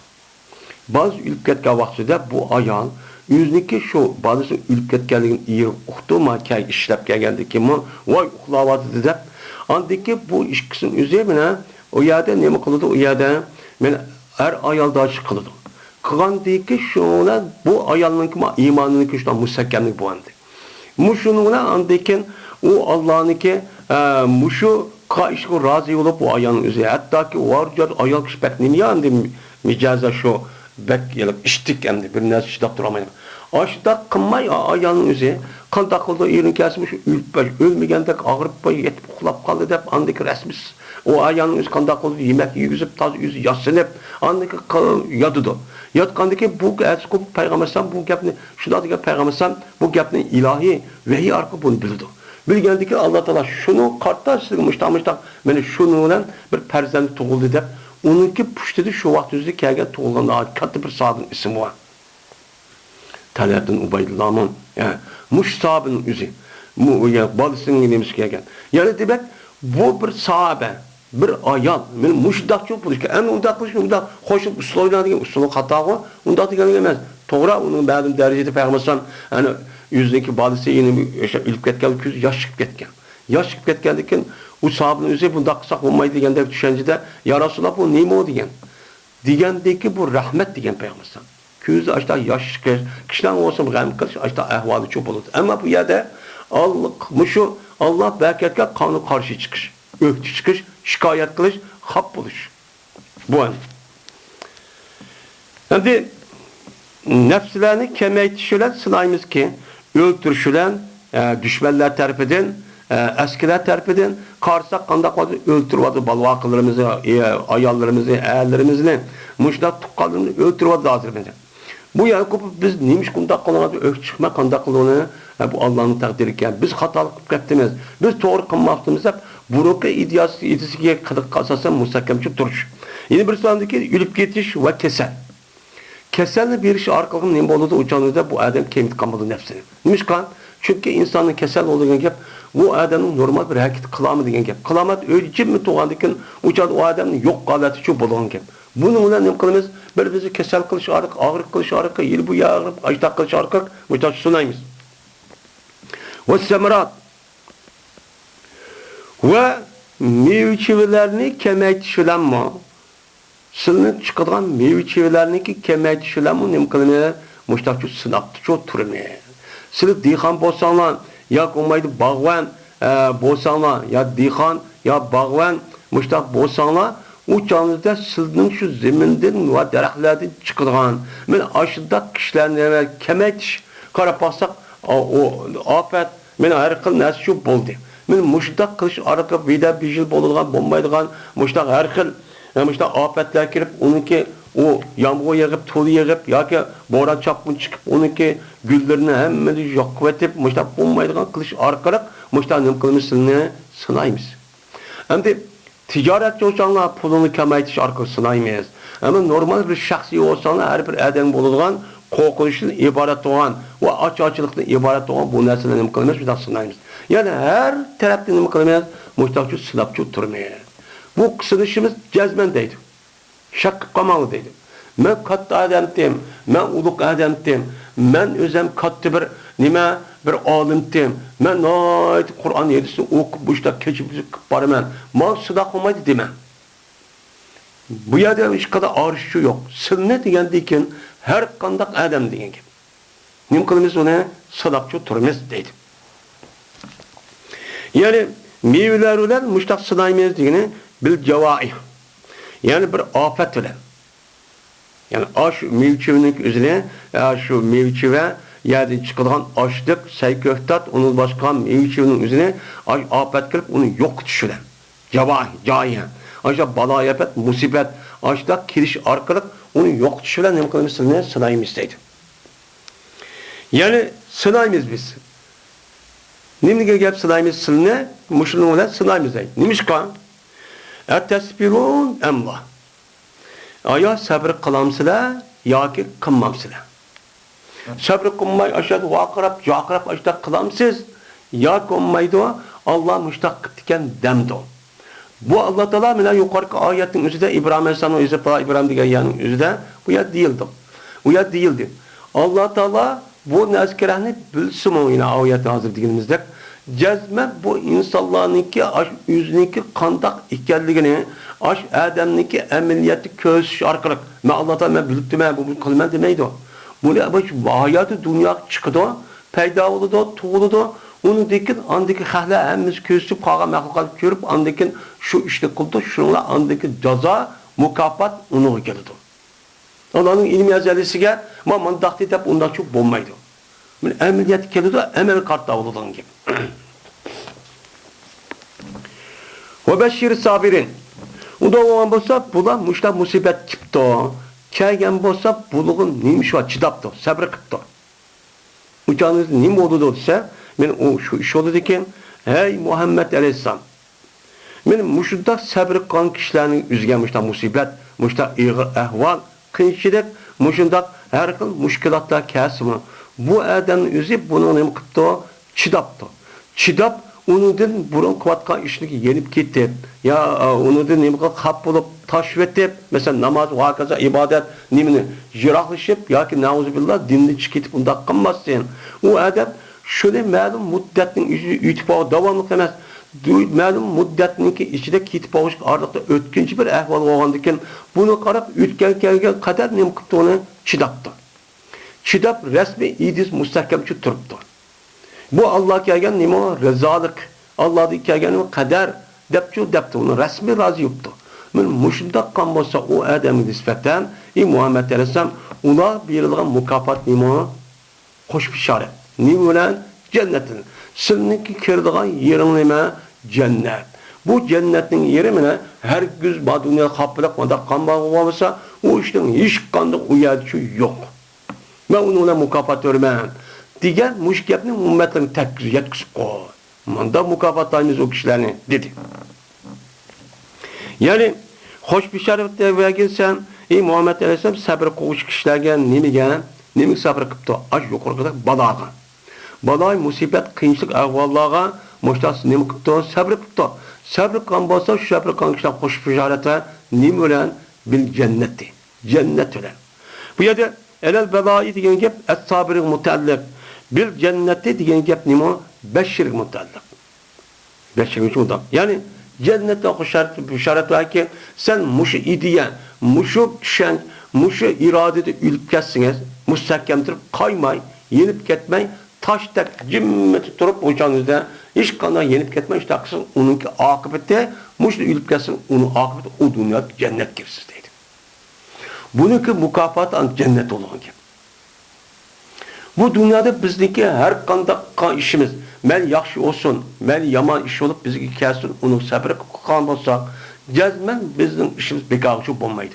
[SPEAKER 1] Bazı ülüp ketken vaktinde bu ayağın yüzündeki şu bazı ülüp ketkenliğin iyi uhtuma ki işlep geldi ki mu vay uhlavatı dedi. Andaki bu işkisinin üzerine o yerde ne mi kıldı o yerde ben her ayal daha çıkıldı. Kıgandaki şuna bu ayalının imanının kuştan müsakkemlik bu andı. Muşununa andaki o Allah'ınki muşu kaişko razı olup bu ayağının üzerine. Hatta ki varca ayal kışpek nemi yandı micaza şu bek yılık iştik emdi. Bir nesi şiddak duramayın. Aşıdak kınmay ayağının üzerine. Kan takıldı yerini kesmiş ölmeygendek ağırıp yetip ukulap kaldı dep andaki resmis O ayağının üst kanda kolu yemek yüzüp taz yüzü yaslanıp andaki yatıdı. Yatkandaki bu eski peygambersen bu gapni şunda degan peygambersen bu gapni ilahi vahiy arqı bunu bildi. Bilgendiki Allah Taala şunu qarta sizga muşta meni şunu bilan bir farzand tug'ildi deb uniki pushtida shu vaqt o'zida kelgan tug'ilgan katta bir sahabning ismi bor. Talabdan Ubaydullohman, mush sahabening o'zi. Bu balisining nemiz kelgan. Yani demek bu bir sahabe, bir ayol, men mushdaq çok bo'lishga, ana unda qilish, unda qo'shib usul o'ynadigan usuli xatoga, unda degan emas. To'g'ri, uning ba'zi darajada payg'ambar ana yüzdeki balisi yeni ilk ketken, yaş çıkıp ketken. Yaş çıkıp ketkendikken o sahabenin özü bunda kısak olmayı degende düşüncede ya Resulallah bu neymi o degen. Degendeki bu rahmet degen peygambersen. Küz açta yaş çıkır. Kişiden olsun gam kılış açta ahvalı çok olur. Ama bu yerde Allah berketke kanı karşı çıkış. Öktü çıkış, şikayet kılış, hap buluş. Bu an. Şimdi nefslerini kemeytişilen sınayımız ki öldürüşülen düşmanlar tarafından, eskiler tarafından karşısak kandak öldürüyordu balvaklarımızı, ayallarımızı, eğerlerimizi, muşnak tukkallarımızı öldürüyordu hazırlıkta. Bu Yakup biz neymiş kandak kılığına ök çıkma kandak kılığına bu Allah'ın takdiriken biz hatalık yaptığımız, biz doğru kılmaktığımız hep buruka idiyasıya kılık kasası musakkemçi duruş. Yine bir sonraki ülüp geçiş ve kesel. Keselini bir iş arkalığın neyim olduğu uçanlığı bu adam kemik kalmadı nefsini. Neymiş kan? Çünkü insanın kesel olduğu gibi bu adamın normal bir hareket kılamı degen gap. Kılamat öyle cimmi tuğandıkken uçan o adamın yok galati şu bulun gap. Bununla ne kılımız? Bir bizi kesel kılış arık, ağrık kılış arık, yıl bu yağırıp, açtak kılış arık, bu da sunayımız. Ve semerat ve mevçivilerini kemeytişilenme. Sılınıp çıkılan mevçivilerini kemeytişilenme ne kılımız? Muştakçı sınaptı çok turmuyor. Siz dihan bolsanlar, ya olmaydı bağvan bolsanlar, ya dihan, ya bağvan, muştak bolsanlar, o canlıda sizin şu zeminden ve dereklerden çıkılan, ben aşırıda kişilerine kemetiş, karapassak, o afet, ben her kıl nesi şu buldu. Ben muştak kılıç arka vida bir yıl bolulgan, bombaydıgan, muştak her kıl, muştak afetler girip, onunki o yağmur yağıp, tolu yağıp, ya ki boran çapın çıkıp, onunki güllerini hemen yok etip, muştak bombaydıgan kılıç arkarak, muştak nem kılmışsın sınayımız. Hem de ticaretçi olsanlar pulunu kemeytiş arka sınaymayız. Ama normal bir şahsi olsanlar her bir eden bulungan, korkuluşun ibaret olan, o açıklıktan ibaret olan bu nesile nem kılmayız, muştak sınayımız. Yani her taraftan nem kılmayız, muştakçı sınapçı oturmayız. Bu sınışımız cezmendeydi. Şak kamalı dedi. Ben katta adamdım, ben uluk adamdım, ben özüm katta bir alimdim, ben ait Kur'an yedisi okup bu işte keçip barman, mal sıdak olmaydı demem. Bu yerde hiç kadar arışçı yok. Sınne degendeyken her kandak adam degen gibi. Nim kılımız ona sıdakçı turmaz dedi. Yani meyveler olan muştak sınaymaz degeni bil cevai. Yani bir afet ile. Yani aş mevçivinin üzerine, şu mevçive yerden çıkılan açlık, seyköftat, onun başka mevçivinin üzerine afet kılıp onu yok düşüren. Caihe. Aşağı bala yapet, musibet, aşağı kiriş arkalık, onu yok düşüren ne kılmışsın sınayım isteydi. Yani sınayımız biz. Nimli gelip sınayımız sınne, muşlunun olan sınayımız değil. Nimiş kan? Ettesbirun emla. Aya sabır kılamsılar, ya ki kılmamsılar. Sabır kılmay aşağıda vakarap, cakarap aşağıda kılamsız, ya kılmaydı o, Allah müştak kıptiken demdi o. Bu Allah Teala mina yukarı ayetin üzerinde İbrahim Aleyhisselam'ın üzerinde, İbrahim diye yanın üzerinde, bu ya değildi. Bu ya değildi. Allah Teala bu nezkerahını bilsin o yine ayet hazır dilimizde. Cezme bu insanlarınki yüzünki kandak ikelliğini Adem'ninki emeliyeti köz arkalık. Ben Allah'tan ben bilip demeye bu kılmen demeydi o. Bunu hayatı dünya çıkıdı o. Peyda oldu o, tuğuldu o. Onu dekin andaki hahla hemiz közüp kağa mehlukat görüp andakin şu işte kıldı. Şununla andaki ceza, mukafat onu geldi o. Allah'ın ilmi ezelisiyle ama takdir edip ondan çok bulmaydı o. Emeliyeti geldi o, emel kartta oldu gibi. Ve beşşir sabirin. O da olan bolsa, bular muşta musibet kipti. Kelgen bolsa, buluğun neymiş var, çıdaptı, sabır kıptı. Uçağınız neyim oldu dese, ben o şu iş oldu diken, hey Muhammed Aleyhisselam, men muşunda sabır kılan kişilerin üzgen muşta musibet, muşta ehval, kıyınçılık, muşunda her xil müşkilatlar kesimi. Bu adamın özü bunu neyim kıptı, çıdaptı. Çıdap, onundan burun kıvatkan işini yenip gitti. Ya onundan neyim kıl kap bulup, taşvetip, mesela namaz, vakaza, ibadet, nemini jirahlaşıp, ya ki nauzubillah dinini çıkıtıp bunda kılmazsın. O adam şöyle malum müddetinin itibari devamlı demez. Malum müddetinin ki içinde kitip olmuş artık ötkinci bir ehval olgandıkken bunu karab ötken kadar neyim kıptı onu çıdaptı. Çıdap resmi idiz müstahkem şu turuptu. Bu Allah kelgen neyim o rezalık. Allah'da kelgen kader depti onu resmi razı yoktu. Muşunda kan bolsa o adamı nispeten Muhammed Aleyhisselam ona verilgan mukafat neyim o hoş bir işaret. Neyim olan cennetin. Sizinki kirdigan yerin neyme cennet. Bu cennetin yeri mine her güz bu dünya kapılık onda kan bağı olsa o işten hiç kandık uyarıcı yok. Ben ona mukafat örmem. Diğer müşkepnin ümmetlerini tek yetkisi koy. Manda mukafatlarınız o kişilerini dedi. Yani hoş bir şerefte vergilsen Muhammed Aleyhisselam sabır koğuş kişilerge nemi sabır kıptı. Aç yukarı kadar balağa. Balay musibet kıyınçlık ahvallığa muştası nemi kıptı sabır kıptı. Sabır kan bolsa şu sabır kan kişiler hoş bir şerefte nemi ölen bil cenneti. Cennet ölen. Bu yerde elel belayı diyen gep et sabırı mutallik. Bil cenneti diyen gep nemi beşşirik mutallik. Beşşirik mutallik. Yani cennette o şaret var ki sen muşu idiyen, muşu düşen, muşu iradede ülüp kessiniz, müstahkemdir, kaymay, yenip ketmey, taş tek cimmeti durup ocağınızda hiç kadar yenip ketmey, işte haklısın, onunki akıbette, muşu ülüp kessin, onun akıbette o dünyada cennet girsiz deydi. Bununki mukafat cennet olan gibi. Bu dünyada bizdeki her kanda işimiz, mel yaxşı olsun, mel yaman iş olup bizi kelsin, onun sabrı kan olsa, cezmen bizim işimiz bekağıcı olmaydı.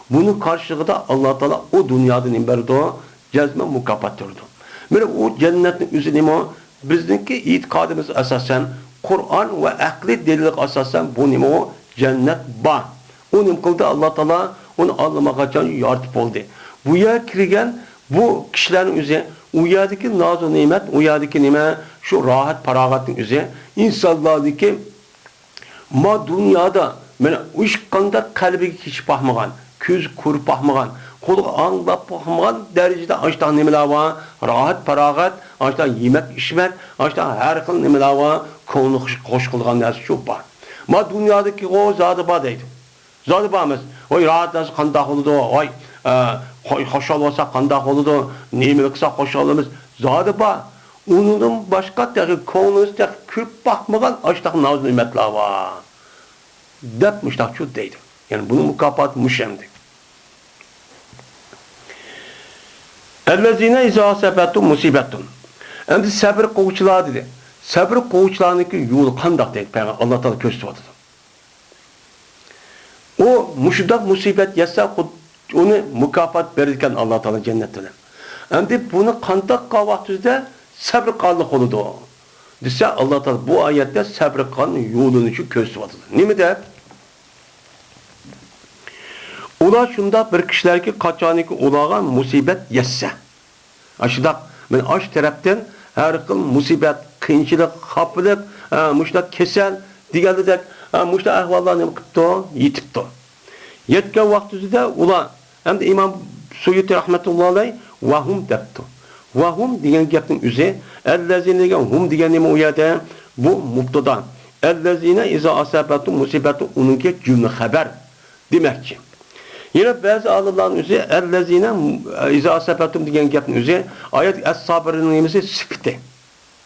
[SPEAKER 1] Bunun karşılığında Allah Teala o dünyadan imberdi o, cezmen mukafat durdu. Böyle o cennetin üzerine bizdeki itikadımız esasen, Kur'an ve akli delilik esasen bu nime o cennet var. O nim kıldı Allah Teala onu anlamaya can yardip oldu. Bu yer kirgen bu kişilerin üzerine uyadaki naz-ı nimet, uyadaki nime şu rahat paragatın üzerine insanlardaki ma dünyada yani iş kanda kalbi hiç bakmagan, göz kurup bakmagan, kolu anlap bakmagan derecede açtan nimeler var, rahat paragat, açtan yemek içmek, açtan her kıl nimeler var, konu hoş kılgan dersi çok var. Ma dünyadaki o zadı var deydi. Zadı varmız. Oy rahat nasıl kandak oldu, oy hoşal olsa kandak oldu, neymi kısa hoşal olmaz. Zadı var. Onun başka teki konunuzda küp bakmadan açtan naz nimetler var. Depmişler şu deydi. Yani bunu mukafat müşemdi. Ellezine izâ sebetun musibetun. Endi sabır koğuçlar dedi. Sabır koğuçlarındaki yolu kandak deydi. Allah Teala gösterdi. O müşüdak musibet yasa onu mukafat verirken Allah Teala cennette. Endi bunu kandak kavahtüzde sabır kallık oldu o. Dese Allah Teala bu ayette sabır kalın yolunu şu gösterdi. Ne mi de? Ola şunda bir kişiler ki kaçaniki olağa musibet yesse. Aşıdak, ben aş taraftan her kıl musibet, kıyınçılık, hapılık, muşta kesel, diğerlik, muşta ahvallarını kıptı, yitipti. Yetken vaktizde ola, hem de İmam Suyuti rahmetullahi aleyh, vahum depti. Vahum diyen geptin üzeri, ellezine diyen hum diyen nime uyade, bu mubtadan. Ellezine iza asabetu musibetu onunki cümle haber demekçi. Yine bazı alırların üzeri ellezine izâ sepetum diyen gepin üzeri ayet es-sabırının nemesi sıfıtı.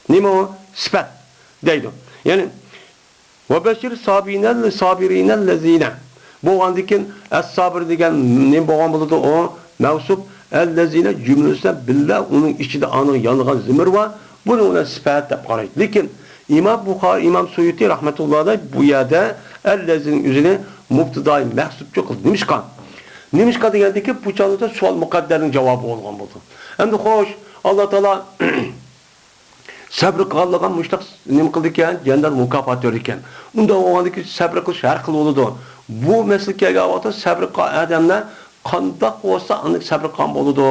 [SPEAKER 1] Neymi o? Sıfat. Deydi. Yani ve beşir sabirinellezine bu andikin es-sabır diyen neymi boğan buldu o mevsup ellezine cümlesine billah onun içinde anı yanıgan zimir var. Bunu ona sıfat da karaydı. Lakin İmam Bukhari, İmam Suyuti rahmetullahi aleyh bu yerde ellezinin üzerine muftidai mahsupçu kıldı. Nimişkan? Nimişka degandeki bu çağda sual mukadderinin cevabı olgan buldu. Hem de hoş Allah Teala sabr qilgan muştaq nima qildi ekan? Jannat mukofot ber ekan. Unda o'g'andiki sabr qilish har xil bo'ladi. Bu maslakka olsa sabr qilgan odamlar qandoq bo'lsa, aniq sabr qilgan bo'ladi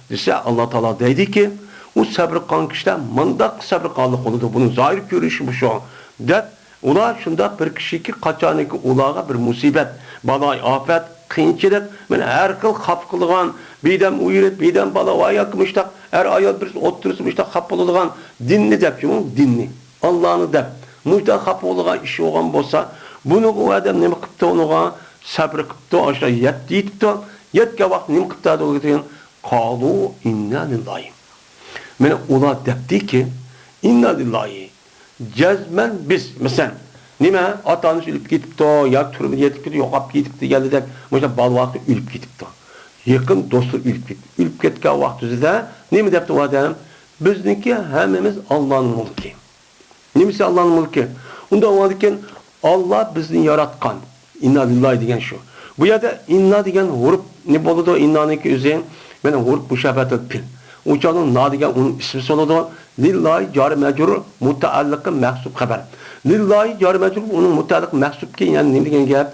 [SPEAKER 1] desa Allah Teala deydiki, u sabr qilgan kishilar mundaq sabr qilganlik bo'ladi. Buni zohir ko'rishi bu shu. Deb ular shunda bir kishiki qachoniki ularga bir musibat, baloy, ofat, qiyinchilik, men har xil xaf qilgan, bedam uyret, bedam balo ayak muştaq, her ayol bir oturursa muştaq xaf bo'ladigan dinni deb, dinni, Allah'ını deb, muştaq xaf bo'lgan ish olgan bo'lsa, buni u odam nima qilibdi, unuga sabr qilibdi, o'sha yetdi, yetgan vaqt nima qilibdi degan, qalu inna lillahi. Men ular debdiki, inna lillahi. Cezmen biz, mesela nima atanız ölüp ketibdi, ya turib yetib ketdi, yo'qolib ketibdi, geldik, o'sha balvaqti ölüp ketibdi. Yakın dostlar ölüp ketdi. Ölüp ketgan vaqtida nima debdi u odam? Bizniki hammamiz Allohning mulki. Nimasi Allohning mulki? Unda o'ladigan Allah bizni yaratgan. Inna lillahi degan shu. Bu yerda inna degan huruf ne bo'ladi? Innaniki o'zi mana huruf mushabbatul fil. O'chaning na degan uning ismi bo'ladi. Lillahi jar majrur mutaalliqi mahsub xabar. Lillahi jar majrur uning mutaalliq mahsubki, ya'ni nima degan gap?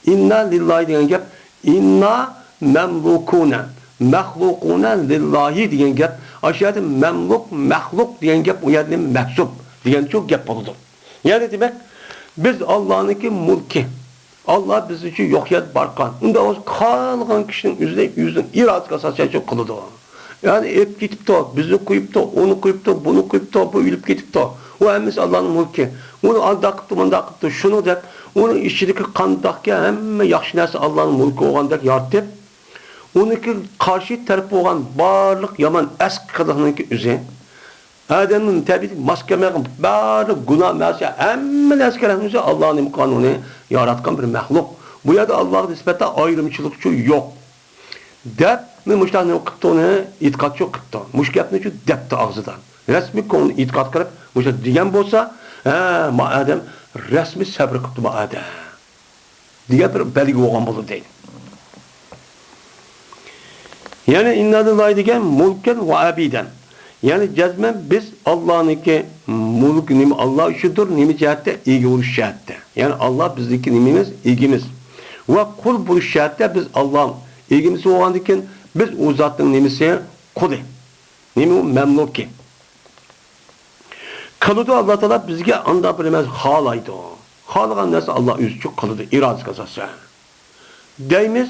[SPEAKER 1] Inna lillahi degan gap, inna memlukuna, mahlukuna lillahi degan gap. Aşağıda memluk, mahluk degan gap u yerda mahsub degan çok gap bo'ladi. Yani demek biz Allah'ınki mulki. Allah biz için yo'qyat barqan. Unda o'z qolgan kishining yüzün irodasiga asosan çok qiladi. Yani hep ketibdi, bizni qo'yibdi, uni qo'yibdi, buni qo'yibdi, bu o'lib ketibdi. O hammasi Allah'ning mulki. Uni anda qilibdi, bunda qilibdi, shuni deb, uni ichidagi qandoqga hamma yaxshi narsa Allah'ning mulki bo'lgandek yaratib, uniki qarshi taraf bo'lgan barliq yomon asqiliqniki o'zi Adem'in tabii maskemegen bari günah masiya hamma narsalarning o'zi Allohning qonuni yaratgan bir mahluk. Bu yerda Allohga nisbatan ayrımçılık şu yo'q. Deb men mushlarni qilibdi, e'tiqodchi qilibdi. Mush gapni shu debdi og'zidan. Rasmiy ko'ngil e'tiqod qilib, mushlar degan bo'lsa, ma Adem rasmiy sabr qilibdi ma Adem. Degan bir belgi bo'lgan bo'ldi deydi. Yani inna lillahi degan mulken ve abiden. Yani cezmen biz Allah'ınki mulk nimi Allah işidir, nimi cihette ilgi oluş cihette. Yani Allah bizdeki nimimiz, ilgimiz. Ve kul buluş cihette biz Allah'ın ilgimizi olandikken biz o zatın nimisi kuli. Nimi memluki. Kalıdı Allah Teala bizge anda bilemez halaydı. Halagan nasıl Allah üzçük kalıdı, iradesi kazası. Deyimiz,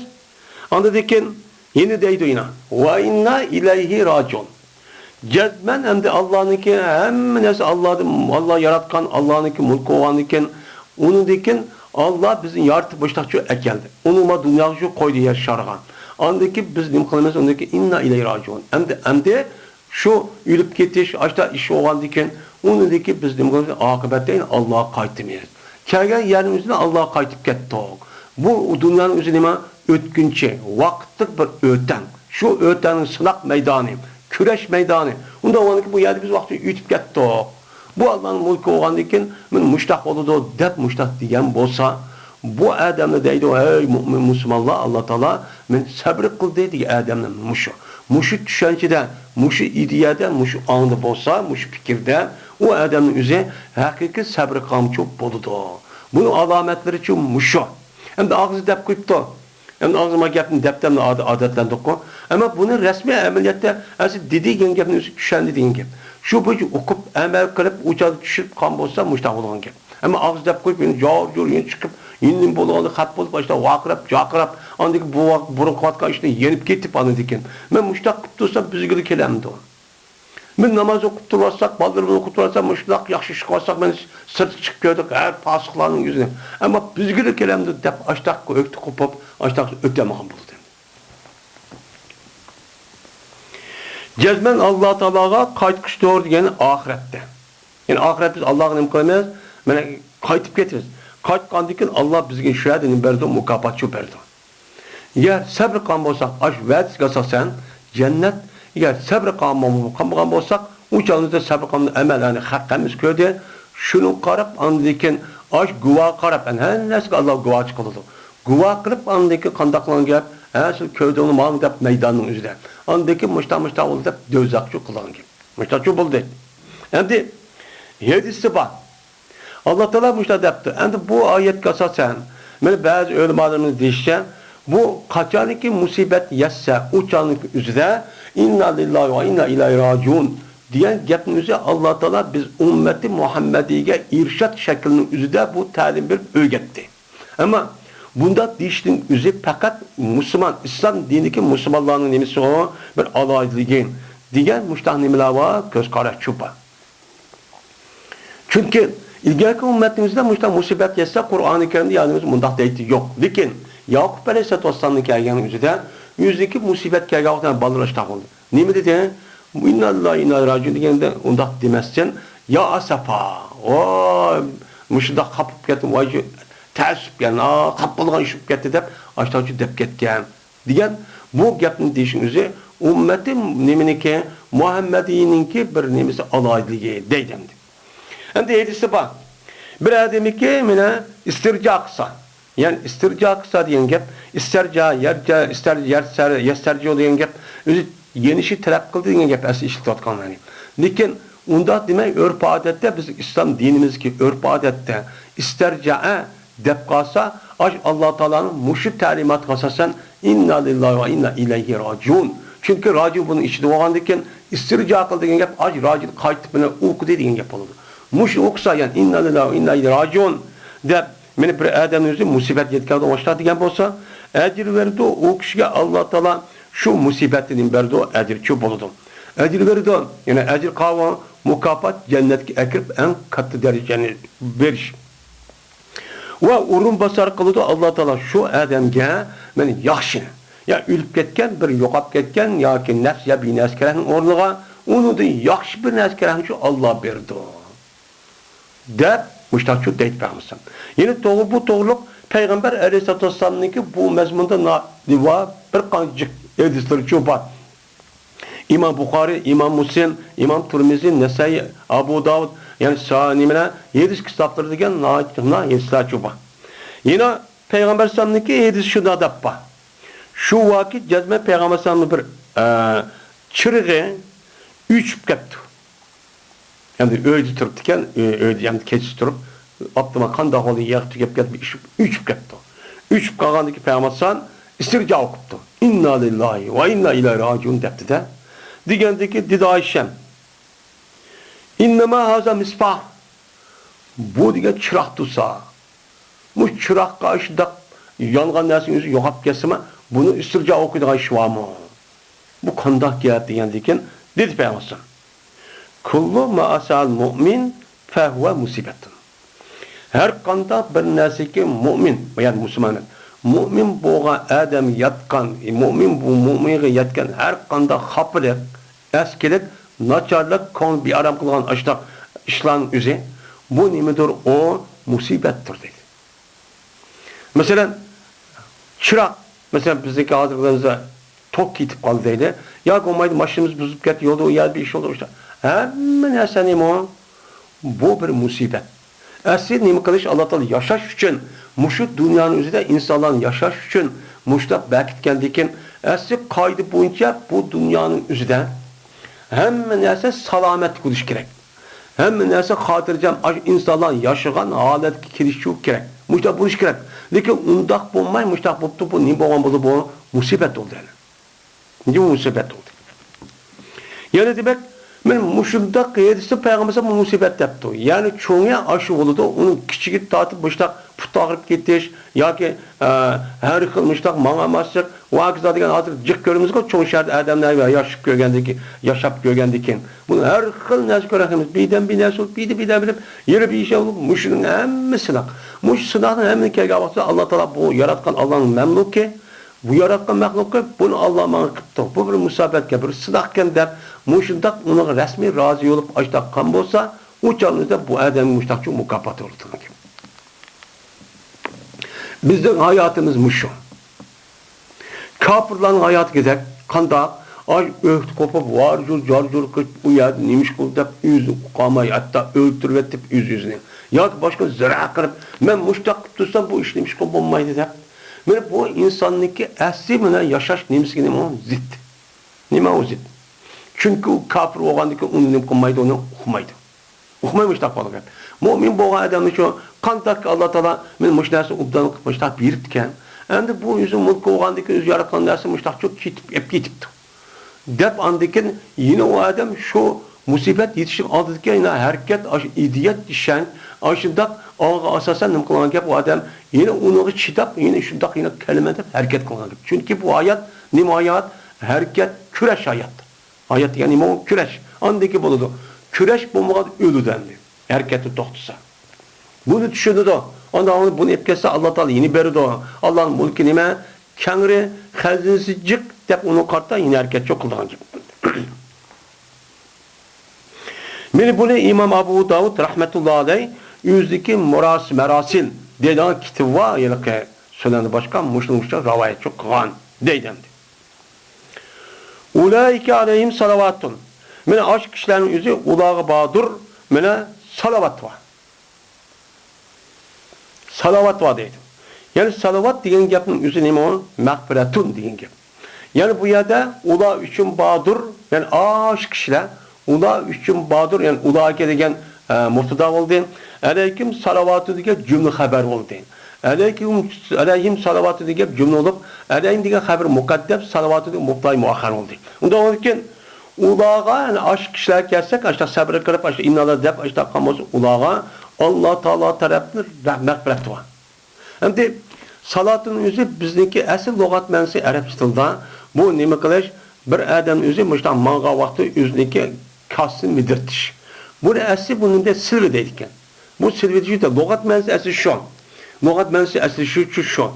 [SPEAKER 1] anda dikken yeni deydi yine. Ve inna ileyhi raciun. Cezmen hem de Allah'ınki hem nesi Allah yaratkan Allah'ınki mulku olanken onu diken Allah bizim yaratıp baştakçı ekeldi. Onunla dünyayı şu koydu yaşargan. Andaki biz nim kılımız ondaki inna ileyhi raciun. Hem de şu ölüp getiş açta iş olan diken onu diki biz nim kılımız akıbetteyin Allah'a kayıtmıyoruz. Kergen yerimizde Allah'a kayıtıp gettik. Bu dünyanın üzerine ötkünçe, vakitlik bir öten. Şu ötenin sınak meydanı. Küreş meydanı. Onda olan ki bu yerde biz vakti ütüp gettik. Bu Allah'ın mulku olan için men muştak oldu dep muştak diyen bolsa bu Adem'le deydi ey mümin Müslümanlar Allah Teala men sabır kıl dedi Adem'le muşu. Muşu düşüncede, muşu ideyede, muşu anında bolsa, muşu fikirde o Adem'in üzerine hakiki sabır kamçı boldu. Bunun alametleri için muşu. Hem de ağzı dep koyuptu. Hem de ağzıma gapni deptemle adetlendik ko. Ama bunun resmi ameliyatta asıl dediğin gapni özü düşendi deyin gap. Şu boyunca okup, amel kılıp, uçadı düşürüp kan bolsa muştak olan gap. Ama ağzı dep koyup, yeni car yeni çıkıp, yeninin bolu hat bolup, işte vakırap, cakırap, andaki burun kavatka işte yenip getip anı diken. Ben muştak kutlursam büzgülü kelamdı o. Ben namaz okup durarsak, baldırını okup durarsak, muştak yakşı çıkarsak, ben sırtı çıkıp gördük her pasıklarının yüzüne. Ama büzgülü kelamdı dep, açtak öktü kopup, açtak öktemağın buldu. Cezmen Allah Teala'ga qaytqış doğru degeni ahirette. Yani ahiret biz Allah'ın imkanıyız, mana qaytib ketiriz. Qaytqandan Allah bizga shu yerdan berdi, mukofotchi berdi. Agar sabr qilgan bo'lsak, ash va'dasiga asosan jannat, agar sabr qilgan bo'lsak, u chog'da sabr qilgan amallarni haqqimiz ko'rdi. Shuni qarab, andikin Aş guva qarab, her narsa Allah guva çıqılıdı. Guva qilib, andaki qandaqlan gap, asıl köyde onu mal deb meydanın üzerinde. Andaki müşta oldu deb dözaqçı qılan gap. Müştaçı buldu. Endi hedisi var. Allah Teala müşta depti. Endi bu ayet asasen, men bazı ulemalarımız deyişçe, bu kaçaniki musibet yesse, uçanlık üzere, inna lillahi ve inna ilahi raciun diyen gapın üzere Allah Teala biz ümmeti Muhammediye irşat şeklinin üzere bu talim bir öğretti. Ama bunda deyiştin üzere fakat Müslüman, İslam dinindeki Müslümanların nemisi o bir alaycılığın diyen müştahnimeler var, göz kara çupa. Çünkü ilgili ümmetimizde musibet yetse Kur'an-ı Kerim'de yanımız mundak deydi yok. Lakin Yakup Aleyhisselatü Vesselam'ın kelgenin üzerinde yüzdeki musibet kelge vaktinden balırlaştak oldu. Ne mi dedi? İnna lillahi inna ileyhi raciun degende undak demezsen ya asafa. O müşida kapıp getdim. Vay təəssüb yani kapılgan işip getti dep aşağıcı dep ketken. Diyen bu gapın deyişin üzeri ümmetin neminiki Muhammedi'ninki bir nemisi alaylığı deydemdi. Hem de hedisi var. Bir ademi ki mine istirca kısa. Yani istirca kısa diyen gap, istirca, yerca, yesterci diyen gap, özü yenişi talep kıldı diyen gap asıl işlik tutkanları. Lakin onda demek örf adette biz İslam dinimiz ki örf adette istirca'a dep kalsa Allah Teala'nın muşit talimat kasasen inna lillahi ve inna ileyhi raciun. Çünkü raciun bunun içinde olandıkken istirca kıldı diyen gap raciun kayıt bine uyku dediğin gap oldu. Muş oksa yani inna lillahi ve inna ileyhi raciun de meni bir adamın üzerinde musibet yetkâda başladı diyen olsa ecir verdi o kişiye Allah Teala şu musibetinin verdi o ecir çöp oldu. Ecir verdi yani ecir kavga mukafat cennet ekip en katı dereceni veriş. Ve urun basar kılıdı Allah Teala şu adamge meni yaxşı ya ülüp ketken bir yokap ketken ya ki nefs ya bir neskerenin orluğa onu da yaxşı bir neskerenin şu Allah verdi de müştakçı deyip vermişsin. Yine bu doğruluk Peygamber Aleyhisselatü Vesselam'ınki bu mezmunda diva bir kancık edisleri çoğu İmam Bukhari, İmam Muslim, İmam Tirmizi, Nesai, Abu Davud yani sahanimine 7 kitapları degen na yedisler çoğu. Yine Peygamber Aleyhisselam'ınki 7 şuna da şu vakit cezme Peygamber Aleyhisselam'ın bir çırığı 3 kaptı. Yani öyle dururken, öyle yani keçi durup, aklıma kan dağılı yer tükep gelip, üç kaptı. Üç kağandaki Peygamber istirca okuptu. İnna lillahi ve inna ileyhi raciun depti de. Digendeki Dida Ayşem. İnnemâ haza misbah. Bu digen çırak tutsa. Bu çırak karşıda yangan nesin yüzü yokap kesime, bunu istirca okuydu ayşvamı. Bu kandak yer digendeki dedi Peygamber. Kullu ma asal mu'min fehuve musibetun. Her kanda bir nesiki mu'min, yani Müslümanın. Mu'min boğa adam yatkan, mu'min bu mu'min'e yatkan her kanda hapılık, eskilik, naçarlık, kon bir aram kılgan açtak işlan üzeri. Bu nimidir? O musibettir dedi. Mesela çırak, mesela bizdeki hazırlarımızda tok kitip kaldı dedi. Ya komaydı maşinimiz bozup gitti, yolda o yer bir iş oldu işte. Hemen esenim o. Bu bir musibet. Esir nimi kılış Allah Teala yaşaş için, muşu dünyanın üzerinde insanların yaşaş için, muşta vakit geldikken, esir kaydı boyunca bu dünyanın üzerinde hemen esir salamet kılış gerek. Hemen esir hatırlayacağım insanların yaşayan halet kiriş yok gerek. Muşta bu iş gerek. Lakin undak bulmay, muşta buldu bu, nimi boğan buldu bu, musibet oldu yani. Niye musibet oldu? Yani demek, men muşunda kıyedisi Peygamber'e musibet yaptı. Yani çoğuya aşı oldu. Onun küçük tatıp başta put ağırıp gittiş. Ya ki her kılmıştak mağamasık. O akıza diyen hazır cık görümüz ki çoğu şehirde adamlar var. Yaşap görgendeki. Bunu her kıl nesli görəkimiz. Birden bir nesli olup, birden bilip, yeri bir şey olup, muşunun hemmi sınak. Muş sınakın hemmini kelge baksa Allah Teala bu yaratkan Allah'ın memnuk ki, bu yaratkan məxluq ki, bunu Allah bana kıptı. Bu bir musabetke, bir sınakken de muşundak ona resmi razı olup açtak kan bolsa, o canlıda bu adamın muştakçı mukafat olur. Bizden hayatımız muşu. Kapırların hayatı gider, kanda, ay öğüt kopup, varcur, carcur, uyad, nimiş kılıp, yüzü kukamayı, hatta öğüttür ve tip yüzünü. yoki boshqa zira qilib, men mushtaq qilib tursam bu ishni ish qilib bo'lmaydi deb. Mana bu insonniki asli bilan yashash nimasiga nima zid. Nima u zid? Chunki u kafir bo'lgandan keyin uni nima qilmaydi, uni uqmaydi. Uqmaydi mushtaq bo'lgan. Mo'min bo'lgan odamni shu qandak Alloh taolo men mushtaqni ubdan qilib mushtaq beribdi-kan. Endi bu o'zi mulk bo'lgandan keyin o'zi yaratgan narsa mushtaq cho'k ketibdi. Deb andikin yine o adam şu musibet yetişip aldıkça yine hareket, idiyat işen, aşındak ağa asasen nem kılan gap o adam yine onu çitap yine şundak yine kelimede hareket kılan gap. Çünkü bu hayat nim hayat hareket küreş hayat. Hayat yani o küreş. Andaki buludu. Küreş bulmadı ölü dendi. Hareketi toxtusa. Bunu düşündü de. Onda bunu etkisi Allah Teala yine berdi o. Allah'ın mulki nime? Kengri hazinesi cık dep onu kartta yine hareket çok kıldıgan gibi. Meni bunu İmam Abu Davud rahmetullahi aleyh yüzdeki merasil dediğin kitabı var yani ki söylendi başka Müslümanca rivayet çok kılan deydendi. Ulaike aleyhim salavatun. Meni aşk kişilerin yüzü ulağı badur meni salavat var. Salavat var deydi. Yani salavat degan gapning o'zi nima o? Mağfiretun degan gap. Yani bu yerda ular uchun badur, yani aşk kishilar ular uchun badur, yani ularga degan mubtada bo'ldi. Alaykum salavatu degan jumla xabar bo'ldi. Alayhim salavatu degan jumla bo'lib, alayhim degan xabar muqaddam, salavatu degan mubtada muaxxar bo'ldi. Unda o'tgan ularga yani aşk kishilar kelsak, ashta sabr qilib, ashta innalar deb, ashta qamos ularga Alloh taolo tarafdan mağfiret var. Hem de salatın özü bizdeki asıl lügat mənsi Arap tilida bu nima qilish bir adam özü muşta manga vaqti özündeki kasını midirtish. Bu asli bunun da silvi deydikan. Bu silvi deydi lügat mənsi asli şu. Lügat mənsi asli şu.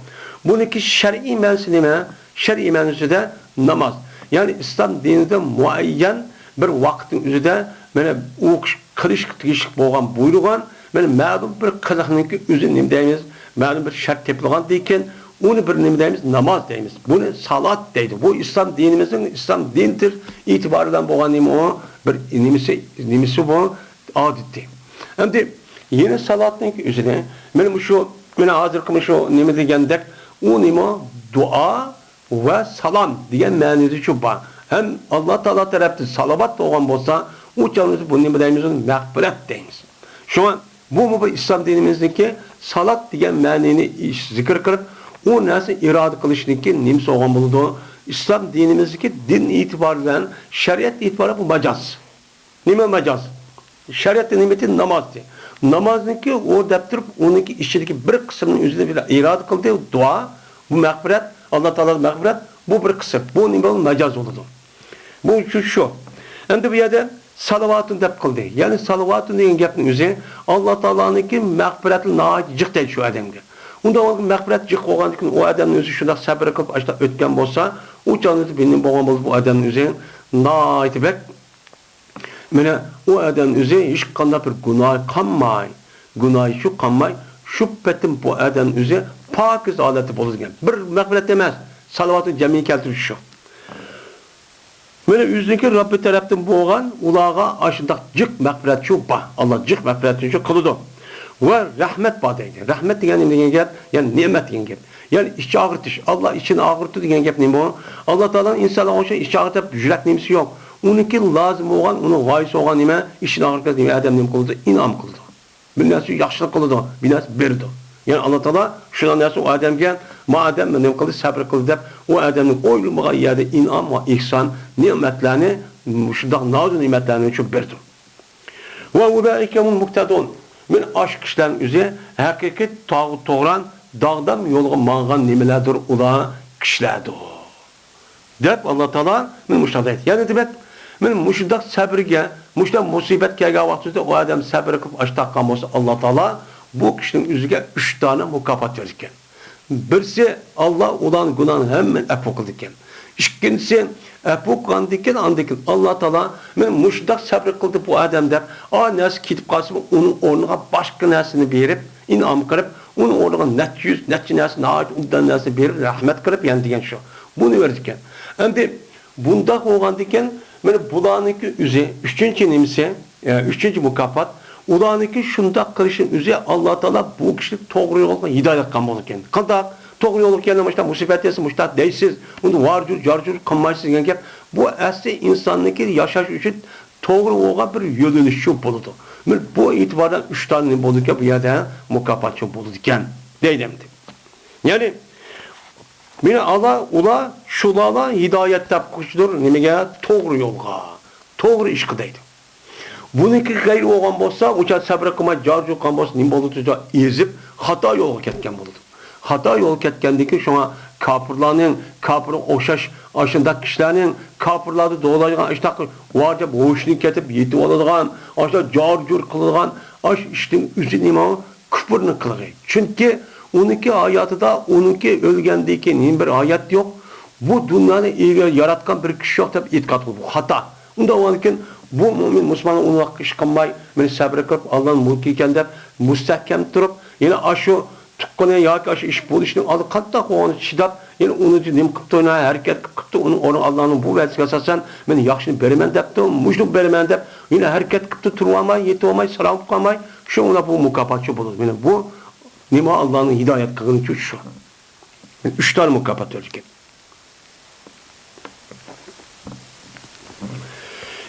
[SPEAKER 1] Bununki şer'i mənsi nima? Şer'i mənsi de namaz. Yani İslam dininde muayyen bir vaqtin özüde mana o qilish tigish bo'lgan buyurgan mana ma'lum bir qiziqniki özü nima deymiz? Ma'lum bir şart tepilgan deyken onu bir nima deymiz? Namaz deymiz. Bunu salat deydi. Bu İslam dinimizin İslam dindir itibarından bo'lgan nima o bir nimisi bu adetdir. Hem de yine salatning üzerine mana hozirgi shu nima degandek u nima dua ve salam degan ma'nosi shu bor. Hem Alloh taolo tarafdan salavat bo'lgan bo'lsa, u chog'da bu nima deymiz? Mağfiret deymiz. Şu an bu İslam dinimizdeki salat degan ma'noni zikr qilib, u narsa iroda qilishniki nimasi bo'lgan bo'ladi. İslam dinimizdeki din itibariyle, şeriat itibariyle bu majaz. Nima majaz? Şeriat nimeti namazdı. Namazniki o deptirip onunki içindeki bir kısmının üzerine bir iroda qildi, dua, bu mağfiret, Allah Teala mağfiret, bu bir kısım. Bu nima majaz oldu. Bu şu. Endi bu yerda salavatın dep qildi. Yani salavatın degan gapning o'zi Alloh taoloning mag'firati nihoyat jiq deydi shu odamga. Unda o mag'firat jiq bo'lgandan keyin o odamning o'zi shunday sabr qilib ashta o'tgan bo'lsa, u jonida benim bo'lgan bo'lsa bu odamning o'zi nihoyat bek mana u odamning o'zi hech qanday bir gunoh qilmay, shu patim bu odamning o'zi pokiz holati bo'lgan. Bir mag'firat emas, salavatni jamiy keltirish shu. Böyle yüzdeki Rabbi taraftan boğan ulağa aşındak cık mağfiret şu bah. Allah cık mağfiretini şu kılıdı. Ve rahmet bah deydi. Rahmet degen gap, yani nimet degen gap. Yani içi ağırtış. Allah içini ağırtı degen gap ne bu? Allah Teala insana o şey içi ağırtıp jüret nimesi yok. Onunki lazım olan, onun gayesi olan nime, içini ağırtı degen adam nem kıldı, inam kıldı. Bir nesi yaxşılık kıldı, bir nesi berdi. Yani Allah Teala şuna nesi o adamga madem nem kıldı, sabır kıldı dep, o adamın oylumağa yerde inam ve ihsan nimetlerini, şundak nazu nimetlerini çok berdi. Ve ulaikemun muktedun. Men aşk kişilerin üzeri hakikat tağut toğran, dağdan yolga mağan nimelerdir ula kişilerdir. Dep Allah Teala men muştak deydi. Yani demek men muştak sabrga, muştak musibet kelgan vaqtida o adam sabr qilib ashtaqqan bo'lsa Allah Teala bu kişinin üzerine 3 tane mukafat verirken. Birisi Allah olan günahını hemen affı kıldıkken. İkincisi affı kıldıkken andıkken Allah Teala men muştak sabr kıldı bu adam dep nesi kitip kalsın onun ornuna başka nesini verip inam kırıp onun ornuna netçi nesini ondan nesini verip rahmet kırıp yani diyen şu. Bunu verirken. Hem de bunda olgan diken men bulanıki üzeri üçüncü nimse üçüncü mukafat ularniki shundoq qilishning o'zi Alloh taolo bu kishini to'g'ri yo'lga hidoyat qilgan bo'lar ekan. Qanday to'g'ri yo'lga kelgan mana musibatasiz, mushtat deysiz, uni varjur, jarjur qilmaysiz degan gap. Bu asli insonniki yashash uchun to'g'ri yo'lga bir yo'linish bo'ladi. Bu e'tibordan 3 tane bo'ldi ki bu yerda mukofot bo'ladi ekan deydim. Ya'ni meni Allah ular shularga hidoyat topquchidir, nimaga to'g'ri yo'lga, to'g'ri ish qiladi. Buniki g'ayr bo'lgan bo'lsa, o'sha sabr qilmay jarju qilgan bo'lsa, nima bo'ladi? Ezib xato yo'lga ketgan bo'ladi. Xato yo'lga ketgandan keyin shunga kofirlarning, kofir o'xshash ashunda kishilarning kofirlarni do'laydigan ishtaq vojib ho'shni ketib yetib oladigan, ashda jarjur qiladigan ash ishning o'zi nima? Kufrni qilgan. Chunki uniki hayotida, uniki o'lgandan keyin bir hayot yo'q. Bu dunyoni yaratgan bir kishi yo'q deb e'tiqod qildi. Bu xato. Unda o'lgan bu mo'min musulmonlar uni ish qilmay, meni sabr qilib Allohning mulki ekan deb mustahkam turib, yana ashu tuqqani yoki ashu ish bo'lishning oldi qattiq o'g'ini chidab, yana uni nim qilib harakat qilibdi, uning o'rni Allohning bu va'dasiga asosan men yaxshini beraman debdi, mujlik beraman deb, yana harakat qilibdi, turib olmay, yetib olmay, salom qilmay, shu ona bu mukofotchi bo'ladi. Mana bu nima Allohning hidoyat qilgani uchun shu. 3 ta mukofot o'lgan.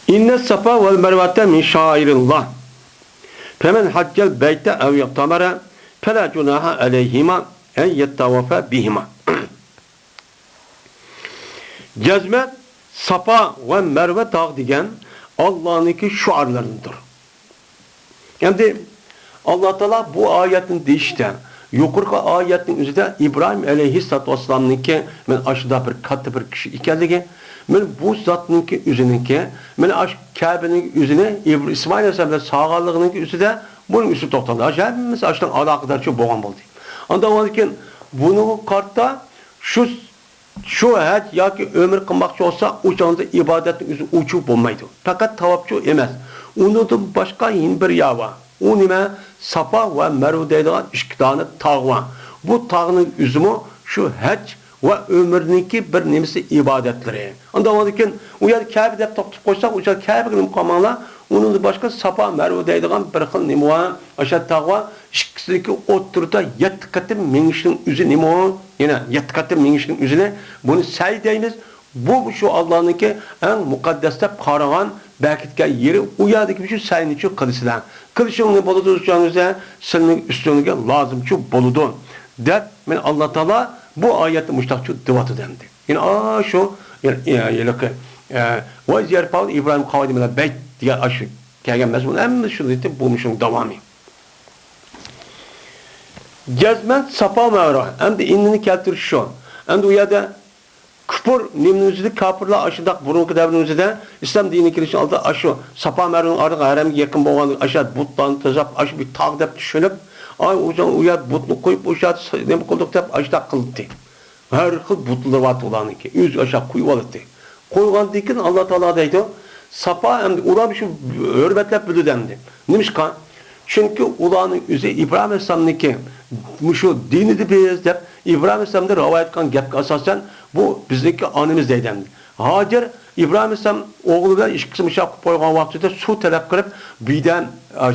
[SPEAKER 1] İnne safa vel mervete min şairillah. Femen haccel beyte ev yaktamara fela cunaha aleyhima en yettavafa bihima. Cezmet, safa ve merve dağ degen Allah'ınki şuarlarındır. Yani Allah Teala bu ayetin deyişte, yukarı ayetin üzerinde İbrahim aleyhissalatu vesselam'ınki men aşıda bir katı bir kişi ikenligi, men bu zatınınki üzerindeki, men aş Kabe'nin üzerine İsmail aleyhisselam'ın sağallığınınki üzerinde bunun üstü toxtaldı. Hepimiz aşdan alakadar çok boğan oldu. Onda ondan bunu kartta şu hac yoki ömür qilmoqchi olsa, o'shanda ibodatning o'zi uçup bo'lmaydi. Faqat tavobchi emas. Undan boshqa bir yava. O nima? Safa ve Merve deydigan 2 tane tağ var. Bu tağning üzümü şu hac ve ömürninki bir nimasi ibadetleri. Ondan ondan o yer Kabe deb to'xtab qo'ysak, o'sha Kabe'ning qolmanglar, onun boshqa Safa Merve deydigan bir xil nima var? O'sha tağ var. İkkisiniki o'ttirda 7 qatim mingishning o'zi nima? Yana 7 qatim mingishning o'zini buni say deymiz. Bu şu Allah'ınki en mukaddes deb qaragan bakitga yeri u yerdagi shu sayni chu qilishlar. Qilishing ne bo'ladi o'shaningizda sizning ustingizga lozimchi bo'ladi. Deb men Alloh taolo bu oyatni mushtaqchi deyapti dendi. Yani şu va yerpal İbrahim qavdi bilan bayt degan shu kelgan mazmun hamma shuni deb bu mushun davomi. Cezmet Safa Merve. Endi indini keltirish shu. Endi u yerda kufur nimnuzida kafirlar aşıdak burunki davrimizde İslam dini kirişin aldı aşı Safa Merve'nin artık haremge yakın boğan aşağı buttan tezap aşı bir tağ dep düşünüp ay uzun uyat butunu koyup aşağı ne bu koyduk dep aşıdak kıldı. Her kıl butlular var olanı ki yüz aşağı koyup aldı. Koyulan dikin Allah Teala deydi Safa hem de ulan bir şey hürmetlep büdü dendi. Neymiş kan? Çünkü ulanın yüzü İbrahim Aleyhisselam'ınki şu dini de bir dep İbrahim Aleyhisselam'da rivayet kan gepke asasen bu bizdeki anımız deydendi. Hacer İbrahim Aleyhisselam oğluna işkisi mışak koygan vaktinde su talep kılıp birden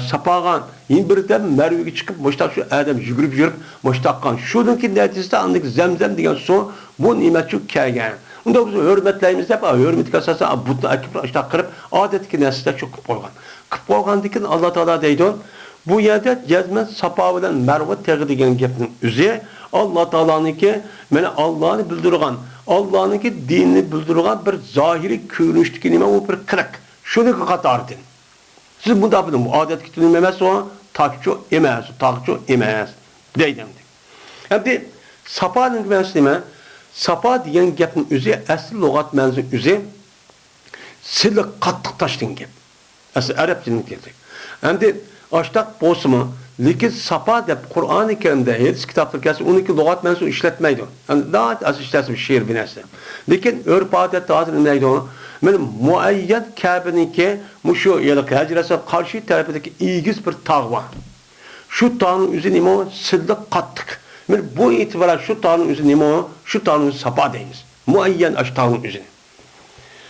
[SPEAKER 1] sapagan birden Merve'ye çıkıp muştak şu adam yürüp muştakkan şuradaki neticede anlık zemzem diyen su bu nimetçi kelgen. Onda biz hürmetlerimiz hep hürmet kasası butlu akıp muştak kırıp adetki nesile çok koygan. Kıp koygan dikin Allah Teala deydi. Bu yerde Cezmet Safa bilen Merve teği degen gepinin üzeri Allah Teala'nınki meni Allah'ını bildirgan, Allah'ınki dinini bildirgan bir zahiri görünüşteki nime o bir kırık. Şunu katardı. Siz bunda bilin, bu adet kitinin memesi o, takço emez, deydim. Hem de Safa'nın mensi nime? Safa diyen gepinin üzeri, asli logat mensi üzeri, sili kattık taştın gep. Asli Arapçının geldik. Hem de Aştak bosmu, lekin Safa deb Kur'an-ı Kerim'de hadis kitapları kelsa, uniki lug'at mensu ishlatmaydi. Yani daha az ishlatsa bir she'r binasi. Lekin örf odat hozir nima deydi uni? Men muayyan Kabe'ninki mushu yiliq hajrasi qarshi tarafidagi egiz bir tog' bor. Shu tog'ning o'zi nima? Silliq qattiq. Men bu e'tiboran shu tog'ning o'zi nima? Shu tog'ning Safa deymiz. Muayyan ash tog'ning o'zi.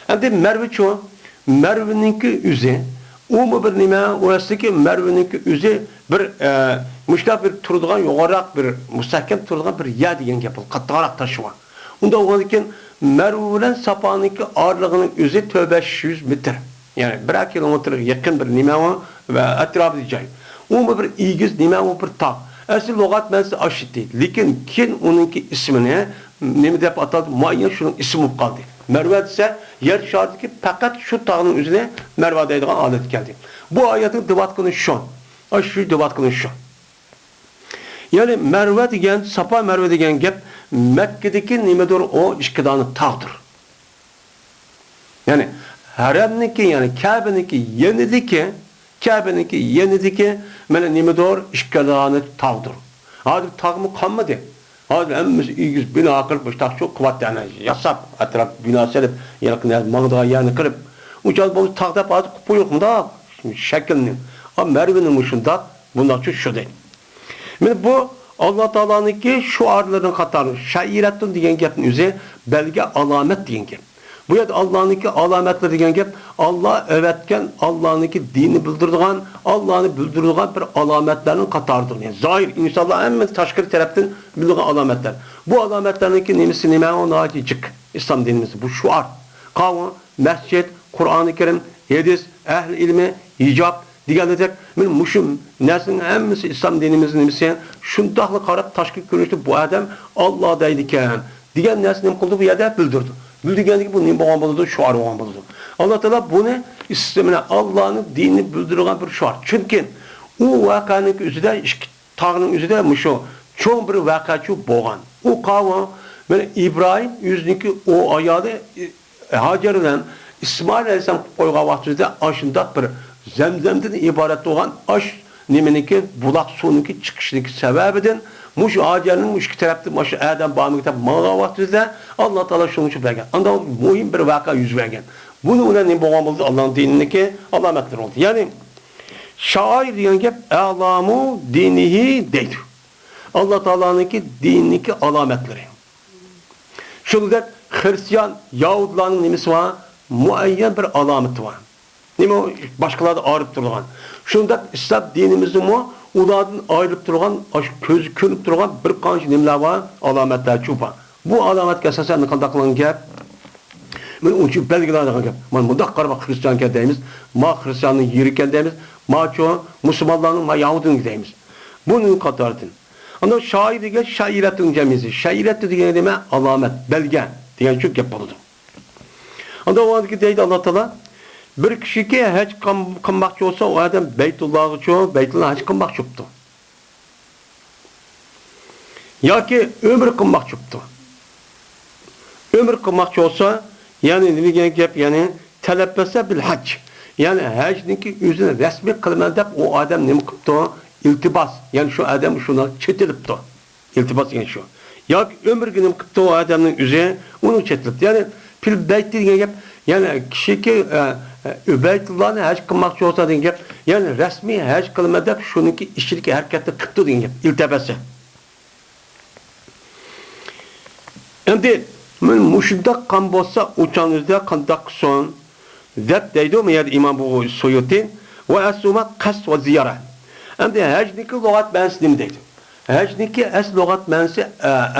[SPEAKER 1] Endi Merve-chu, Merve'ninki o'zi mu bir nima, o'rasiki Marvaniki o'zi bir mushtaq bir turadigan, yuqoriroq bir mustahkam turadigan bir ya degan gap, qattiqroq tashi bor. Unda o'g'an ekan Marva bilan Safoniki orlig'ining o'zi 500 metr. Ya'ni 1 kilometr yaqin bir nima va atrofida joy. U bir egiz nima bir tog'. Asl lug'at ma'nosi ashit deydi. Lekin keyin uningki ismini nima deb ataldi? Muayyan shuning ismi bo'lib qoldi. Marva ise yer şaridagi faqat shu tog'ning o'zida Marva deydigan odat keldi. Bu oyatning debatqini shu. Shu debatqini shu. Ya'ni Marva degan, Safa Marva degan gap Makkadagi nimadir o ikkidan tog'dir. Ya'ni haramniki, ya'ni Ka'baniki yenidiki mana nimadir ikkidan tog'dir. Hozir tog'mi qolmadi. Hozir hammamiz egiz bino qilib, boshqa shu quvvatlarni yasab, atrof bino solib, yaqin mangda yani qilib, uçal bu taqda hozir qilib qo'yibda shaklni. Ama Marvaning shunda bundoqcha shu deydi. Mana bu Alloh taolaniki shu arlarning qatori, shairatun degan gapning o'zi belga alomat degan gap. Bu yerda Allohniki alomatlar degan gap, Alloh övetken Allohniki dini bildirgan, Allohni bildirgan bir alomatlarning qatoridir. Yani zahir insonlar hamma tashqari tarafdan bildirgan alomatlar. Bu alomatlarniki nimasi nima onajik İslam dinimiz bu şuar. Qavun, masjid, Qur'oni Karim, hadis, ahli ilmi, hijab deganidek men mushum narsaning hammasi İslam dinimizning nimasi shundaqli qarab tashqi ko'rinishda bu odam Alloh deydi ekan degan narsani qildi bu yerda bildirdi. Bildirganligi bu nima bo'lgan bo'ladi? Şuar bo'lgan bo'ladi. Alloh taolo buni istimini Allohning dinini bildirgan bir şuar. Chunki u voqeaning o'zida ikki tog'ning o'zida mushu cho'ng bir voqea bo'lgan. U qavm men İbrahim yüzniki o ayoli Hajar bilan İsmoil alayhisalom qo'ygan vaqtida ashundaq bir Zemzemdan iborat bo'lgan ash nimeniki buloq suvniki chiqishligi sababidan mush Hajarning ikki tarafda mush Adam bağımlıkta mağla vaqtida Alloh taolo shuni uchun bergan. Unda muhim bir voqea yuz bergan. Buni ular nima bo'lgan bo'ldi? Allohning dinidagi alomatlar bo'ldi. Ya'ni shoir degan gap alamu dinihi deydi. Alloh taolaniki dinidagi alomatlari. Shunda Hristiyan, Yahudlarning nimasi var? Muayyan bir alomati var. Nima boshqalardan ayirib turgan. Shunda İslam dinimizning ulardan ayrılıp durgan, ko'zi ko'rib turgan bir qancha nimalar var, alomatlar chupa. Bu alomatga asosan qanday qilingan gap? Men uncha belgilangan gap. Men bundaq qarab Hristiyan ekan deymiz, ma Hristiyanning yeri ekan deymiz, ma cho musulmonlarning ma Yahudning deymiz. Buning qatoridan. Ana shoir degan shairatning jamisi. Shairat degan nima? Alomat, belga degan shu gap bo'ladi. Anda o andaki deydi Allah Teala bir kişiye hac qilmoqchi olsa o adam Beytullah'a hac qilmoqchi bo'libdi. Yoki ömür qilmoqchi bo'libdi. Ömür qilmoqchi olsa, ya'ni nima degan gap, ya'ni talabbasa bil hac. Ya'ni hajniki o'zini rasmiy qilaman deb o adam nima qilibdi? İltibas. Yani şu adam şuna çetilibdi. İltibas yani şu. Yoki ömürgə nima qilibdi o adamning o'zi, uni chetilibdi. Yani fil bayt degan gap, yani kishiki Beytullah'ni hac qilmoqchi bo'lsa degan gap, yani rasmiy hac qilma deb shuniki ishchilik harakatni qildi degan gap, iltibasi. Endi men mushundaq qan bo'lsa, o'chanizda qandaq son deb deydi-mi yer İmam bu Suyuti va asuma qasd va ziyara. Endi hajniki lug'at ma'nosi nima deydi? Hajniki asl lug'at ma'nosi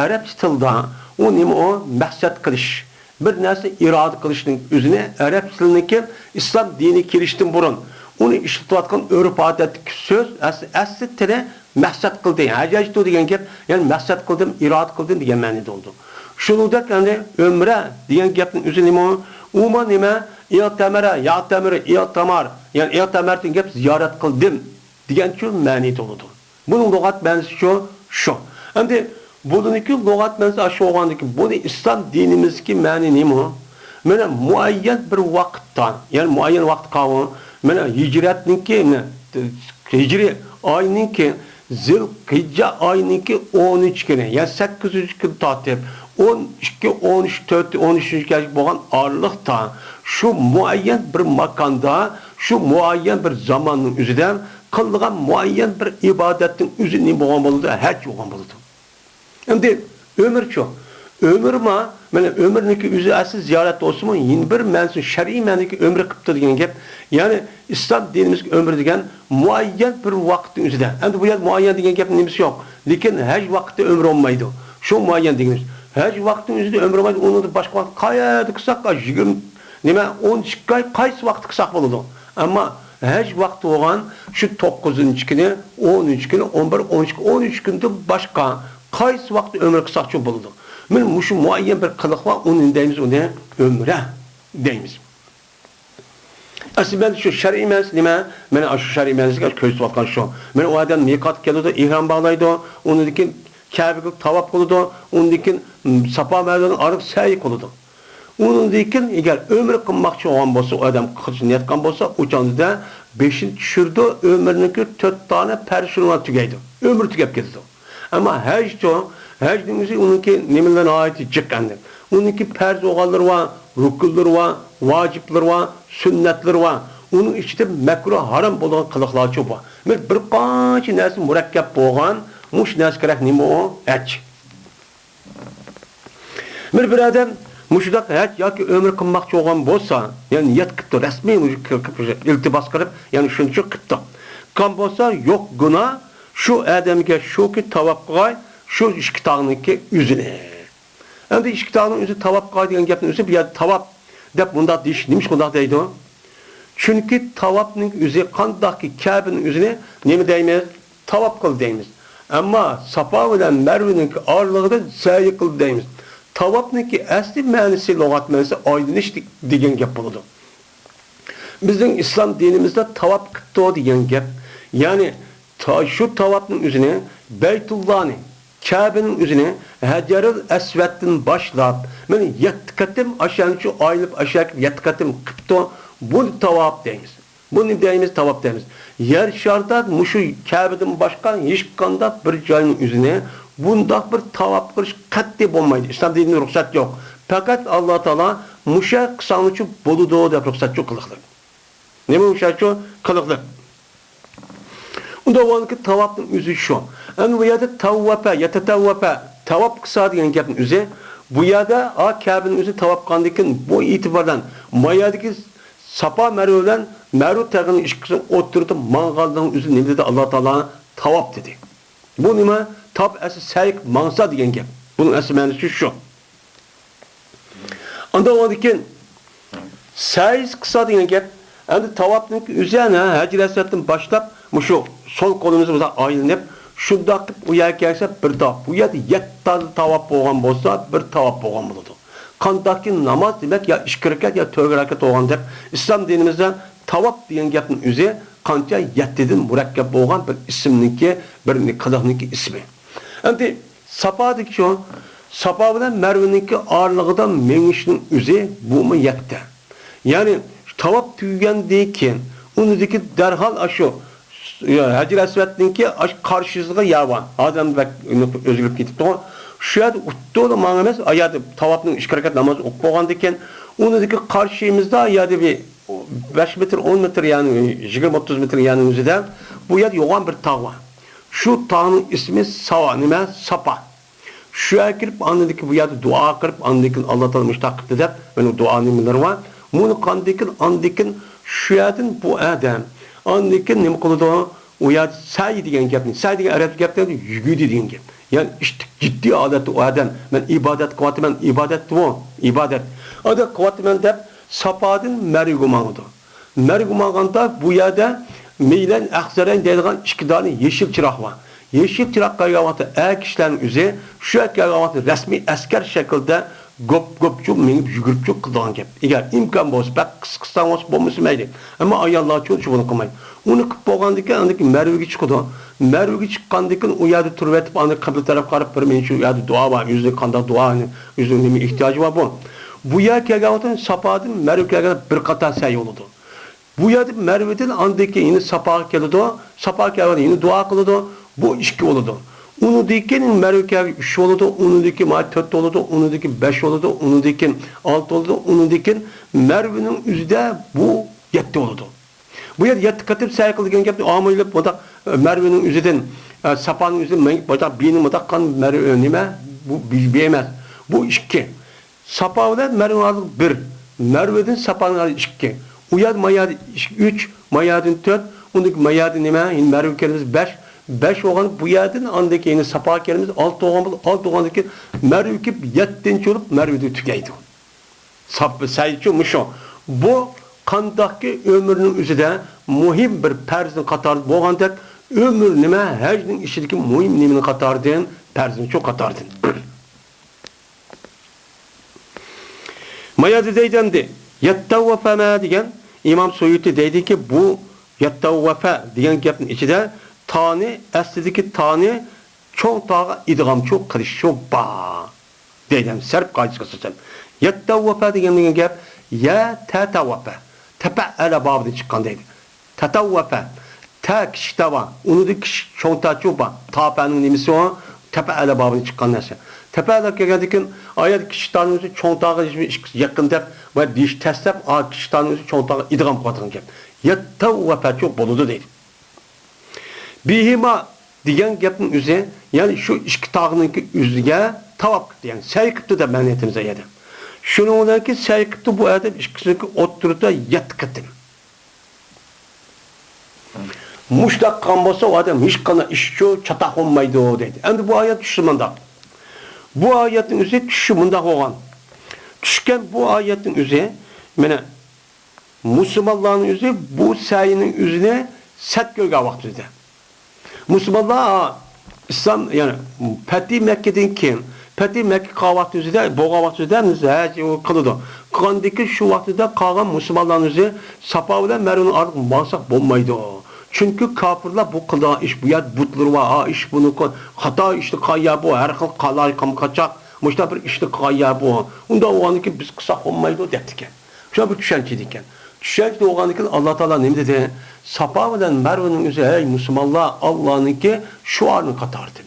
[SPEAKER 1] arab tilida u nima o maqsad qilish. Bir narsa irade qilishning o'zini arab tilidagi islom dini kirishdan burun uni ishlatayotgan urf odatdagi so'z asli tili maqsad qildi. Hajajtu degan gap, ya'ni maqsad qildim, irode qildim degan ma'noda bo'ldi. Shuningdek, ya'ni umra degan gapning o'zi nima? Uma nima? I'tamar, ya'ni i'tamar degan gap ziyorat qildim degan shu ma'noda bo'ldi. Buning lug'at ma'nosi shu. Endi buniki lug'at ma'nosi shu bo'lgandiki, buni islom dinimizki ma'ni nima? Mana muayyan bir vaqtdan, ya'ni muayyan vaqt qavun, mana hijratniki, hijriy oyninki Zilhicce oyninki 13 kuni, ya 800 kun tatib 12, 13, 4, 13-ga bo'lgan oraliqda shu muayyan bir makanda, shu muayyan bir zamonning o'zida qilgan muayyan bir ibodatning o'zi nima bo'lgan bo'ladi? Haj bo'lgan bo'ladi. Endi ömür Ömürma, mana ömürniki o'zi asl ziyorat bo'lsin, yin bir mansu shar'iy ma'nodagi ömrü qilibdi degan gap. Ya'ni islom dinimizga ömür degan muayyan bir vaqtning o'zida. Endi bu yer muayyan degan gap nimasi yo'q. Lekin haj vaqtida ömür olmaydi. Shu muayyan degimiz. Haj vaqtning o'zida ömür olmaydi. Uni boshqa vaqt qayerda qilsak, 20 nima 12 oy qaysi vaqt qilsak bo'ladi. Ammo haj vaqti bo'lgan shu 9-kuni, 13-kuni, 11, 12, 13 kunda boshqa qaysi vaqt ömür qilsakchi bo'ladi. Men şu muayyen bir kılık var, onun deyimiz o ne? Ömre deyimiz. Aslında ben şu şer'i mens nime? Ben şu şer'i mens'e köz vatkan şu. Ben o adam mikat geliyordu, ihram bağlaydı, onun dikin Kabe'ye tavaf kılıdı, onun dikin Safa Merve'nin arıp seyik kılıdı. Onun dikin eğer ömrü kılmakçı olan bolsa, o adam kılıcı niyet kan bolsa, uçandı da 5'in düşürdü, ömrününki 4 tane perşununa tükeydi. Ömrü tükep gitti. Ama haj dengisi onunki nimelerine ait çıkandı. Onunki perz oğalları var, rukulları var, vacipleri var, sünnetleri var. Onun içinde mekruh haram olan kılıklar çok var. Bir kaç nersi mürekkep boğan, muş nersi gerek nime o? Et. Bir adam muşudak et ya ki ömür kılmakçı olan bolsa, yani niyet kıptı, resmi iltibas kırıp, yani şunu çok kıptı. Kan bolsa yok günah, şu adamge şu ki tavaf kılay, şu işkitağınınki yüzüne. Hem de işkitağının yüzü tavaf kılay diyen gapın yüzü bir yer tavaf dep bunda diş, nimiş bunda deydi o. Çünkü tavafının yüzü kandaki Kabe'nin yüzüne ne mi deyimiz? Tavaf kıl deyimiz. Ama Safa ile Merve'nin ağırlığı da sa'y kıl deyimiz. Tavaf'nınki asli mənisi, logat mənisi aydınış degen gap buludu. Bizim İslam dinimizde tavaf kıttı degen gap. Yani şu tavafın üzerine Beytullah'ın, Kabe'nin üzerine Hacer-ül Esved'den başlayıp ben yetkatim aşağı şu ayılıp aşağı yetkatim kıttı bu tavaf deyimiz. Bunu deyimiz tavaf deyimiz. Yer şarda muşu Kabe'den başka hiç kanda bir cayın üzerine bunda bir tavaf kılış katli olmaydı. İslam dininin ruhsat yok. Fakat Allah Teala muşa kısanlıçı boluduğu da ruhsat yok kılıklı. Ne mi muşa şu? Kılıklı. Onda o tavafın yüzü şu. Yani bu yerde tavvafa, yetetavvafa, tavaf kısa diyen gapın yüzü. Bu yerde Kabe'nin yüzü tavaf kandikin bu itibardan mayadaki Safa Merve'den Merve tağının işkisini oturdu mangaldan yüzü ne dedi Allah Teala tavaf dedi. Bu nime? Tab esi seyik mansa diyen gap. Bunun esi mənisi şu. Onda o dikin seyik kısa diyen gap. Yani tavafın üzerine Hacer-i Esved'den başlayıp şu sol kolumuzu burada ayrılıp şunda bu yer gelse bir tavaf. Bu yerde 7 tavaf boğan bolsa bir tavaf boğan buludu. Kandaki namaz demek ya 2 rekat ya 4 rekat olgan dep İslam dinimizde tavaf diyen gapın üzeri kanca 7'den mürekkep boğan bir isimninki bir kılıkninki ismi. Yani Safa'daki şu Safa ile Merve'ninki ağırlığıdan menişinin üzeri bu mu yekte. Yani tavaf tüygendeyken onudaki derhal aşı Hacer-i Esved'ninki karşısında yavan. Adam özgürlük gitip doğru. Şu yerde uttu da mağamez ayadı tavafın 2 rekat namazı okuğandayken onudaki karşımızda ayadı bir 5 metre 10 metre yani 20-30 metre yani üzerinde bu yer yoğun bir tağ var. Şu tağın ismi Safa. Şu yer girip anladık ki bu yerde dua kırıp anladık ki Allah Teala müştakit edip benim dua nimeleri var. Bunu anladık şu yerden bu adam anladık ki ne kılıdı o yer sa'y diyen gapni. Sa'y diyen Arap gapni yürüdü diyen gap. Yani işte ciddi adet o adam. Ben ibadet kuvveti ben ibadet bu. İbadet. Adet kuvveti ben de Safa'dan Merguman'dı. Merguman'da bu yerde Meylen Akzaren dediğin 2 tane yeşil çırak var. Yeşil çırak kaygavatı kişilerin üzeri şu kaygavatı resmi asker şekilde gop minip yugurupçuk kıldıgan gap. Eğer imkan bolsa bak kısan olsa bolmasa mayli. Ama ayollar çok bunu kılmaydı. Onu kıp bolgandan andaki Merve'ge çıkıdı. Merve'ge çıkkandan o yerde turib etip andaki kıble taraf qarab bir men şu yerde dua var. Yüzde kanda dua yüzde neme ihtiyacı var bu. Bu yer kaygavatın Safa'dan Merve'ge bir qatar sa'y oldu. Bu yerde Merve'den andaki yine Safa geldi. Safa geldi yine dua kıldı. Bu 2 oldu. Onu dikenin Merve'ye 3 oldu, onu dikin 4 oldu, onu dikin 5 oldu, onu dikin 6 oldu, onu dikin Merve'nin üzerinde bu 7 oldu. Bu yer 7 katip sa'y kılgan gapni amaylıp boda Merve'nin üzerinden Safa'nın üzerinden boda binin boda kan Merve nime bu bilmez. Bu ikki. Sapa bilan Merve arasında 1. Merve'den Sapa'nın arasında 2. Uyad mayad 3, mayadın 4. Ondaki mayadın nima? Merve kelimesi 5. 5 olgan bu yerden andaki yeni Sapa kelimesi 6 olgan 6 olgandaki Merve ki 7. olup Merve'de tükeydi. Sapı sayıcı muşo. Bu kandaki ömrünün üzerinde muhim bir perzin katarı boğandek ömür nime hecnin işideki muhim nimini katardın perzin çok katardın. Mayadi deydendi. Yettavvefe me diyen İmam Suyuti deydi ki bu yettavvefe diyen gapın içinde tani aslideki tani çok daha idgam çok kırış çok ba deyden serp kaydısı kısacağım. Yettavvefe diyen gap ya tetavvefe tepe'ele babından çıkan deydi. Tetavvefe ta kişi var. Onu da kişi çoğunta çoğba. Tape'nin nimisi o tepe'ele babından çıkan neyse. Tepe'ele geldikken ayet kişi tanımızı çoğuntağı yakın tep ve diş testep a kişi tanımızı çoğuntağı idgam katın gap. Yettavvefe çok boludu deydi. Bihima diyen gapın üzerine yani şu iki tağının üzerine tavak diyen saykıptı da meniyetimize yedi. Şunun ki saykıptı bu adam ikisini oturda yatkıttı. Muştak kanbasa o adam hiç kana işçi çatak olmaydı o dedi. Hem bu ayet düşümünde. Bu ayetin üzerine düşümünde olan. Düşken bu ayetin üzerine Müslümanların üzerine bu sayının üzerine set gölge vaktinde. Müslümanlar İslam yani Fethi Mekke'den kim? Fethi Mekke kahvaltı üzerinde, boğa vakti üzerinde kılıdı. Kandaki şu vaktide kalan Müslümanların üzerine Safa ile Merve'nin artık mağsak bulmaydı o. Çünkü kafirler bu kılığa iş bu yer butları var, iş bunu hata işte kaya bu, her kıl kalay kam kaçak, müştabir işte kaya bu. Onda o anki biz kısa olmaydı dedik. Şu bir düşünceydikken. Düşünce o anki Allah Teala ne dedi? Safa ile Merve'nin üzerine ey Müslümanlar Allah'ınki şu anı katardı.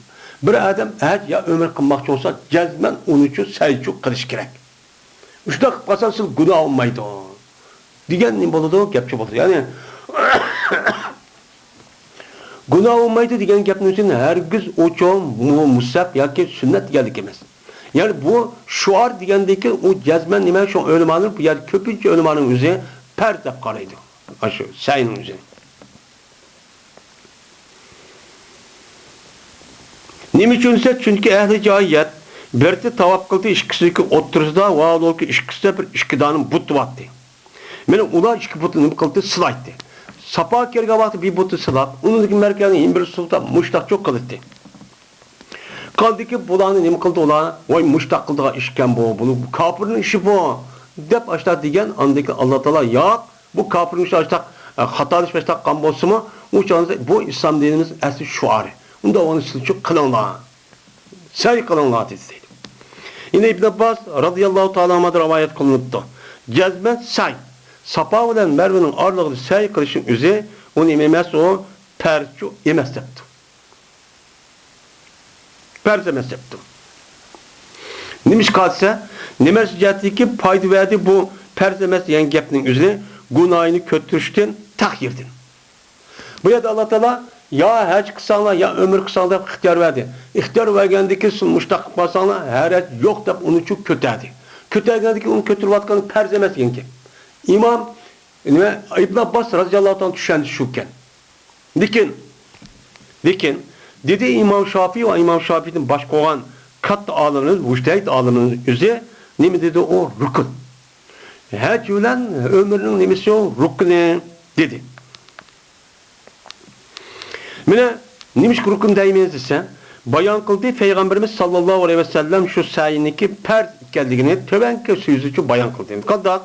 [SPEAKER 1] Bir adam eğer ya ömür kılmak olsa cezmen onun için selçuk kılış gerek. İşte kasansız günah olmaydı o. Diyen ne buludu? Gepçe buldu. Yani günah olmaydı diyen gepnin için herkes o çoğun musab ya ki sünnet geldik emez. Yani bu şuar diyendeki o cezmen nime şu ölümanın yani köpünce ölümanın üzerine perdep karaydı. Aşı sayının üzerine. Niçinse çünkü ehli cahiyet berti tavap kıldı işkisiki oturuzda vaad ol ki işkiside bir işkidanın butu vattı. Mene ular işki butu nim kıldı sılayttı. Sapa kerge vaktı bir butu sılat. Onun merkezini imbir sultan muştak çok kılıttı. Kaldı ki bulanı nim kıldı ola vay muştak kıldığa işken bu kafirin işi bu. Dep açta diyen andaki Allah Teala ya bu kafirin işi açta hatalı işi açta kan bolsu mu? Bu İslam dinimiz asli şuarı. Bunda onu çok kılınlar. Say kılınlar dedi. Yine İbn Abbas radıyallahu ta'ala anh'a rivayet kılınıptı. Cezmen say. Safa ile Merve'nin ağırlığı say kılışın üzeri onu ememez o perçu yemez yaptı. Perzemez yaptı. Nimiş kalsa nimes cihetindeki paydı verdi bu perzemez diyen gepnin üzerine günahını kötürüşten tahirdin. Bu yerde Allah Teala ya hac kısanlar ya ömür kısanlar ihtiyar verdi. İhtiyar vergendeki sunmuştak basanlar her yok da onu çok kötüydi. Kötüygendeki onu kötürvatkanı perzemez yenki. İmam İbn Abbas radıyallahu anh düşen şukken. Dikin dedi İmam Şafii ve İmam Şafii'nin başka olan kat ağlarınız, müştehit ağlarınız üzere ne mi dedi o rukun. Hac ulan ömrünün nemisi o rukun dedi. Mine nimiş rukun deymeyiz ise bayan kıldı Peygamberimiz sallallahu aleyhi ve sellem şu sayiniki per geldiğini töbenke sözücü bayan kıldı. Kadar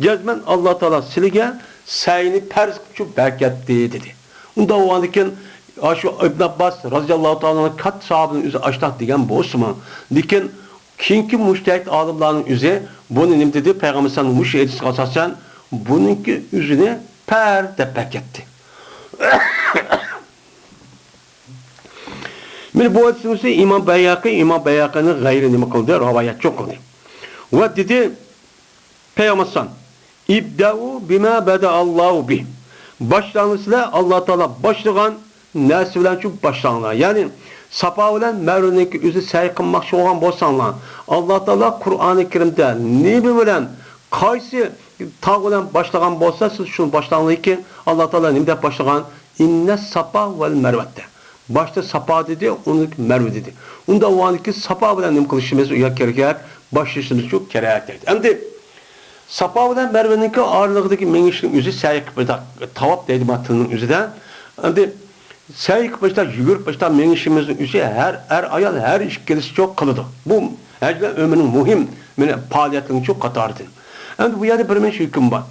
[SPEAKER 1] cezmen Allah Teala silige sayini per şu berketti dedi. Onda o andiken şu İbn Abbas radıyallahu ta'ala'nın kat sahabının üzeri açtak diyen bu Osman. Diken kinki müştehit alimlerin üzeri bunu nim dedi Peygamber sallallahu aleyhi ve sellem asasen bununki üzerine per de berketti. Min bu hadisimizi İmam Beyhaki'nin gayri nime kıldı, rivayet çok kıldı. Ve dedi, Peygamber İbda'u bima beda'allahu bih. Başlangıçla Allah Teala başlayan neslilen şu başlangıçlar. Yani Safa bilan Marvaniki o'zi say qilmoqchi bo'lgan bo'lsanglar, Alloh taolo Qur'oni Karimda nima bilan qaysi tog' bilan boshlagan bo'lsa, siz shuni boshlanglarki, Alloh taolo nima deb boshlagan? Inna safa val marvata. Başta Safa dedi, onu Merve dedi. Unda o anki Safa bilen nim kılışımız kerak, başlışımız çok kerak dedi. Hem de Safa bilen Merve'ninki ağırlıqdaki menişin üzü səyik başta tavap dedi matının üzü de. Hem de səyik başta yürüp başta menişimizin üzü her ayal her iş gelisi çok kılıdı. Bu həclə ömrünün mühim faaliyetinin çok katardı. Hem de bu yerde bir menişi hüküm var.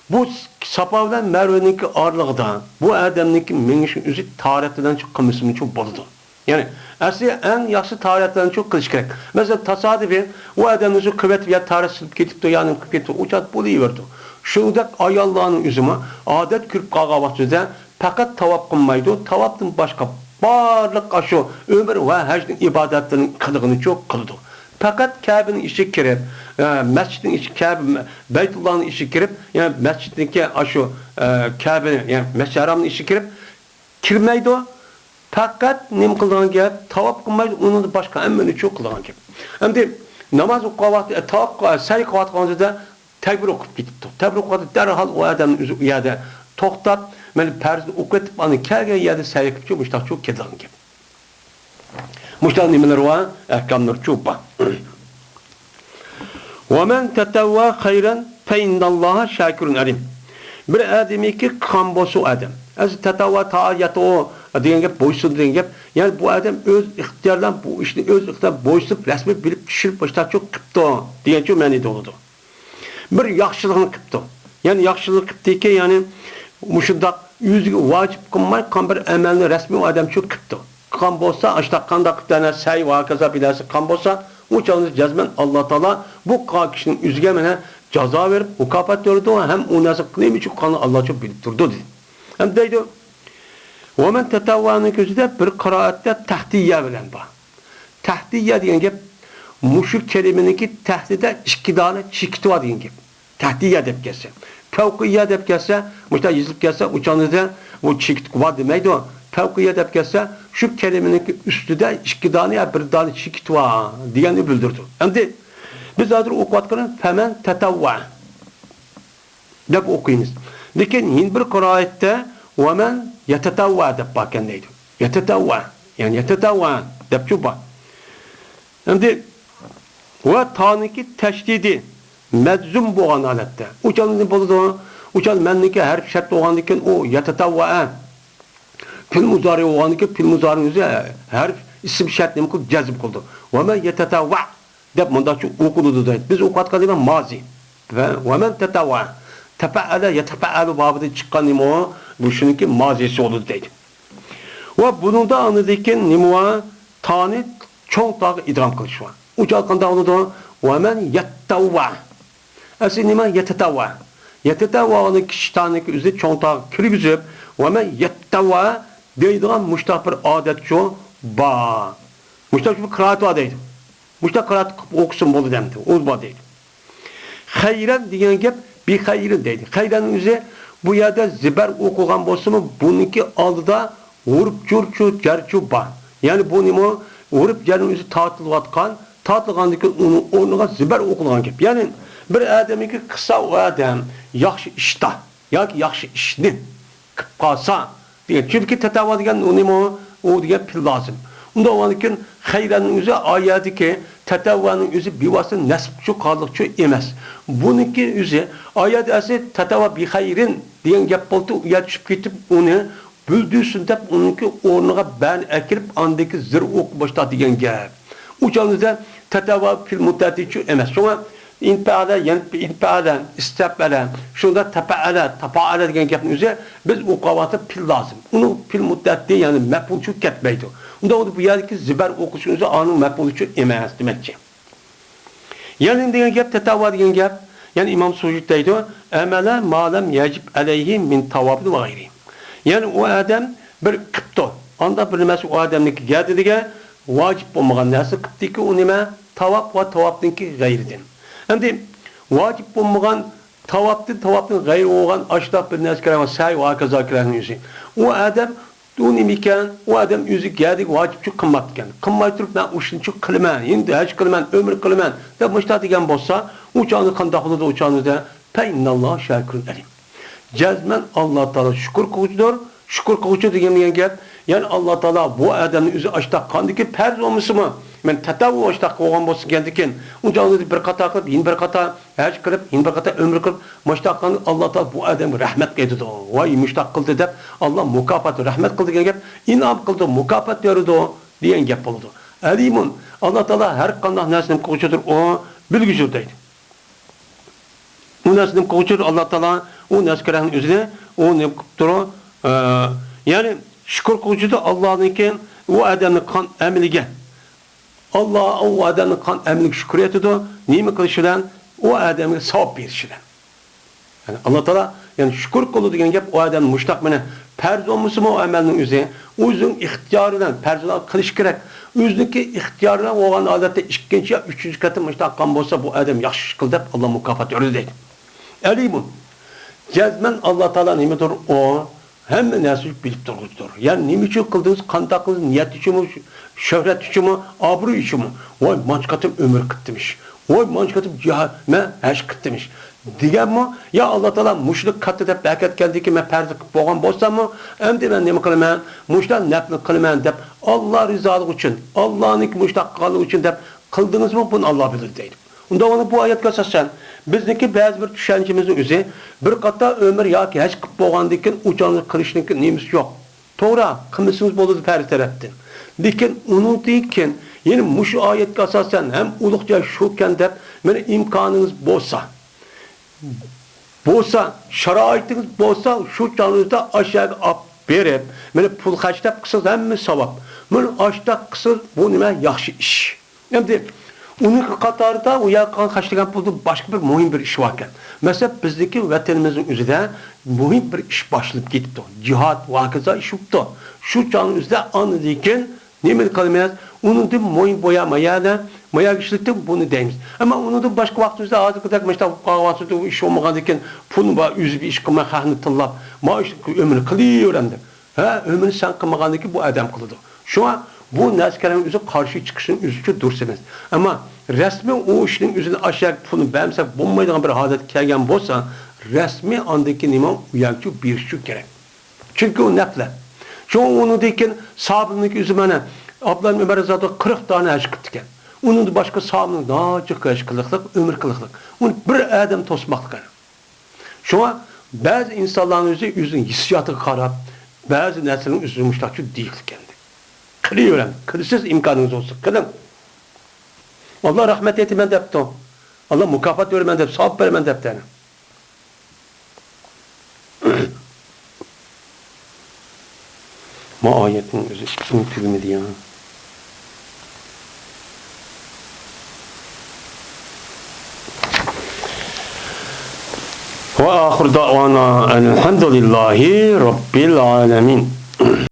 [SPEAKER 1] Bu Safa bilen Merve'ninki ağırlıqda, bu Adem'ninki menişin üzü tarihten çok kılmışının çok boludu. Yani aslında en yaxşı tarihten çok kılış gerek. Mesela tasadüfen o Adem'nin üzü kıvet veya tarih silip getip de yanım kıvet uçat buluyordu. Şurada ayallığının üzüme adet kürp qağavaçıda fakat tavap kılmaydı. Tavaptın başka barlık aşı ömür ve həcdin ibadetlerinin kılığını çok kıldı. Fakat Kabe'nin işi kirip, mescidin işi Kabe, Beytullah'ın işi kirip, yani mescidindeki aşı Kabe'nin, yani Mescid-i Haram'ın işi kirip, kirmeydi o. Fakat nim kılığın gibi, tavap kılmaydı, onun da başka emmeni çok kılığın gibi. Hem de namaz okuvatı, tavap, sayı okuvatı da tekbir okup gitipti. Tekbir okuvatı derhal o adamın yerde toxtab, məni pərzini okuyatıb, anı kərgə yerde sayı okup çok, müştaq çok kedilğin gibi. Müştaq nimeler var, ehkamlar çok var. وَمَنْ تَتَوَّى خَيْرًا فَاِنَّ اللّٰهَ شَاكِرٌ عَلِيمٌ. Bir ademi ki kambosu adam. Az tetavva taayatı o diyen gibi boysun diyen gibi. Yani bu adam öz ihtiyardan bu işini öz ihtiyar boysup resmi bilip pişirip başta çok kıptı diyen çok məni doludu. Bir yaxşılığını kıptı. Yani yaxşılığı kıptı ki yani muşundak yüzü vacip kılmay kan bir emelini resmi o adam çok kıptı. Kan bolsa açta kanda kıptana say ve hakaza bilası kan bolsa uçağınız cezmen Allah Teala bu kişinin üzgemene ceza verip mukafat gördü hem o nasıl kılayım için kanı Allah çok bilip durdu dedi. Hem deydi وَمَنْ تَتَوَّانın gözüde bir kıraatde tahtiyye bilen var. Tahtiyye diyen gibi muşuk kelimeninki tahtide iki tane çıktı var diyen gibi. Tahtiyye deyip gelse. Fevkiyye deyip gelse, muşta yazılıp gelse uçağınızda o çıktı var demeydi o. Fevkiye deyip gelse şu kelimeninki üstüde iki tane ya bir tane çıktı var diyeni bildirdi. Hem de biz adır okuvatkarın femen tetavva deyip okuyunuz. Lakin hin bir kıraette وَمَنْ يَتَتَوَّا deyip bakken neydi? Yetetavva. Yani yetetavva deyip çupa. Hem de ve taniki teşdidi medzum boğan alette. Uçanın boludu. Uçan menniki her şart oğandiken o yetetavva fil muzari oğandiken fil muzarın üzere her isim şart nemki cezip kıldı. وَمَنْ يَتَتَوَّا deyip bunda şu okuludu deyip. Biz okuatkan deyip mazi. وَمَنْ تَتَوَّا tefa'ale yetefa'alu babında çıkan nimo bu şununki mazisi olur deydi. Ve bunun da anladığın nimo tani çok daha idram kılışı var. Uçalkanda onu da وَمَنْ يَتَّوَّا asıl nimo yetetavva. Yetetavva'nın kişi taneki üzeri çok daha kiri güzüp وَمَنْ يَتَّوَّا deydiğen müştah bir adet şu ba. Müştah bir kıraat var deydi. Müştah kıraat okusun bolu demdi. Uzba deydi. Hayran diyen gep bir hayır deydi. Hayranın üzeri bu yerde ziber okugan bolsa mı bununki aldıda vurup çurçu cerçu ba. Yani bu nimo vurup canın üzeri tatlıvatkan tatlıgandaki onu onunla ziber okulan gibi. Yani bir adamınki kısa o adam yaxşı iştah ya ki yaxşı işni kıpkasa diye. Çünkü tetava diyen o nimo o diye pil lazım. Onda o anıkin hayranın üzeri ayeti ki tetavvanın üzeri bir vasıta nesipçu kaldıkçu emez. Bununki üzeri ayet esi tetava bi hayrin diyen gap boldu ya düşüp gitip onu büldürsün deyip onunki ornuna ben ekirip andaki zır oku başta diyen gap. Uçağınızda tetava fil muddetiçu emez. Sonra inpeade, inpeade, istepele, şurada tepaale diyen gapın üzeri biz okuvatı pil lazım. Onu fil muddeti yani mefulçu ketmeydi. Onda o bu yerdeki ziber okusun üzeri anın mefulçu emez demek ki. Yani diyen gap tetava diyen gap yani İmam Sucud deydi o emele malem yecib aleyhi min tavabı ve gayri. Yani o adam bir kıptı. Anda bir mesela o adamdaki geldi diye vacip olmayan nesi kıptı ki o nime tavab ve tavabdaki gayridir. Hem de vacip olmayan tavabdın gayri olan aştaf bir nesi kerem say ve hakaza kerem yüzü. O adam Bu nima ekan? U odam o'zi gadik vojibchi qilmabdi. Qilmay turib men o'shuncha qilaman, endi haj qilaman, umr qilaman deb mushta degan bo'lsa, u chog'da qanday qiladi u chog'da? Fa innalloh shakrun alim. Jazman Alloh taolo shukr qiluvchidir. Shukr qiluvchi degan gap, ya'ni Alloh taolo bu odamni o'zi ashtaqqandiki farz bo'lmasmi? Men tatavvu ashtaq qilgan bo'lsa-kekin, u chog'da bir qator qilib, yin bir qator haj qilib, yin bir qator umr qilib, mushtaqdan Alloh taolo bu odamga rahmat qildi. Voy mushtaq qildi deb Alloh mukofot rahmat qildi degan gap, inom qildi, mukofot berdi degan gap bo'ldi. Alimun Alloh taolo har qanday narsani qiluvchidir, o bilguchidir deydi. Bu narsani qiluvchidir Alloh taolo, u naskarani o'zini, u ne qilib ya'ni shukr qiluvchidir Allohniki u odamning qon amaliga. Allah o adamın kan emlik şükür etdi. Neymi kılışıdan? O adamın savap verişinden. Yani Allah Teala yani şükür kolu degen gap o adamın muştak mene perz olmusu mu o amelinin üzeri? Özün ihtiyarından perzolan kılış gerek. Özündeki ihtiyarından olan adette ikinci ya üçüncü katı muştak kan bolsa bu adam yaxşı kıl dep Allah mukafat verir deydi. Elimun. Cezmen Allah Teala neymidir o? Hem nasıl bilip durgudur. Yani neymi için kıldığınız, kantakınız, niyet için mi, şöhret için mi, abru için mi? Vay mançkatım ömür kıttımış. Vay mançkatım cihame eş kıttımış. Diyen mi? Ya Allah Teala muşluk kattı dep bereket geldi ki ben perzi boğan bozsam mı? Hem de ben neymi kılmayın? Muştan nefni kılmayın dep Allah rızalık için, Allah'ın muştak kalığı için dep kıldınız mı? Bunu Allah bilir deydim. Onda onu bu ayet kasasen bizdeki bazı bir düşüncemizin üzeri bir qatta ömür yoki hech qilib bo'lgandan keyin uçanı qilishning nemiz yo'q. To'g'ri, qilmisimiz bo'ladi per tarafdan. Lekin unutdik keyin ya'ni mushu oyatga asosan ham ulug'ja shukan deb meni imkoningiz bo'lsa, sharoitingiz bo'lsa, shu joningizda aşağı olib berib, meni pul xarjlab qilsangiz hamma savob. Meni oshda qilsangiz bu nima yaxshi ish. Endi Onun qatarda o yakın kaçtıgan pulda başka bir mühim bir iş varken. Mesela bizdeki vatanımızın üzerinde mühim bir iş başlayıp gitti. Cihad, vakıza iş yoktu. Şu canın üzerinde anladıyken ne mi kalmayız? Onun da mühim boyamaya da maya kişilikte bunu deyimiz. Ama onun da başka vaktimizde ağzı kadar mesela kahvaltıda o iş olmadıyken pulun var yüz bir iş kılmaya hakkını tınlap maaş ömrünü kılıyor öğrendi. Ömrünü sen kılmadığındaki bu adam kıldı. Şu an bu naskerin üzü karşı çıkışın üzücü dursunuz. Ama resmi o işin üzerine aşağı bunu benimse bulmayacağın bir hadet kelgen bolsa resmi andaki niman uyançı bir şu gerek. Çünkü o nefle. Şu onu deyken sahabının üzümene Abdullah Ömer Azad'da 40 tane aşk ettiken. Onun da başka sahabının daha çok aşk kılıklık, ömür kılıklık. Onu bir adam tosmaklık. Şu an bazı insanların yüzün hissiyatı karab, bazı neslinin üzülü müştakçı değil kendi. Kılıyor. Kılsız imkanınız olsun. Kılın. Allah rahmet etmen depti. Allah mukafat vermen depti. Savap vermen depti. Ma ayetin özü unutilmedi ya. Ve ahir da'vana elhamdülillahi rabbil alemin.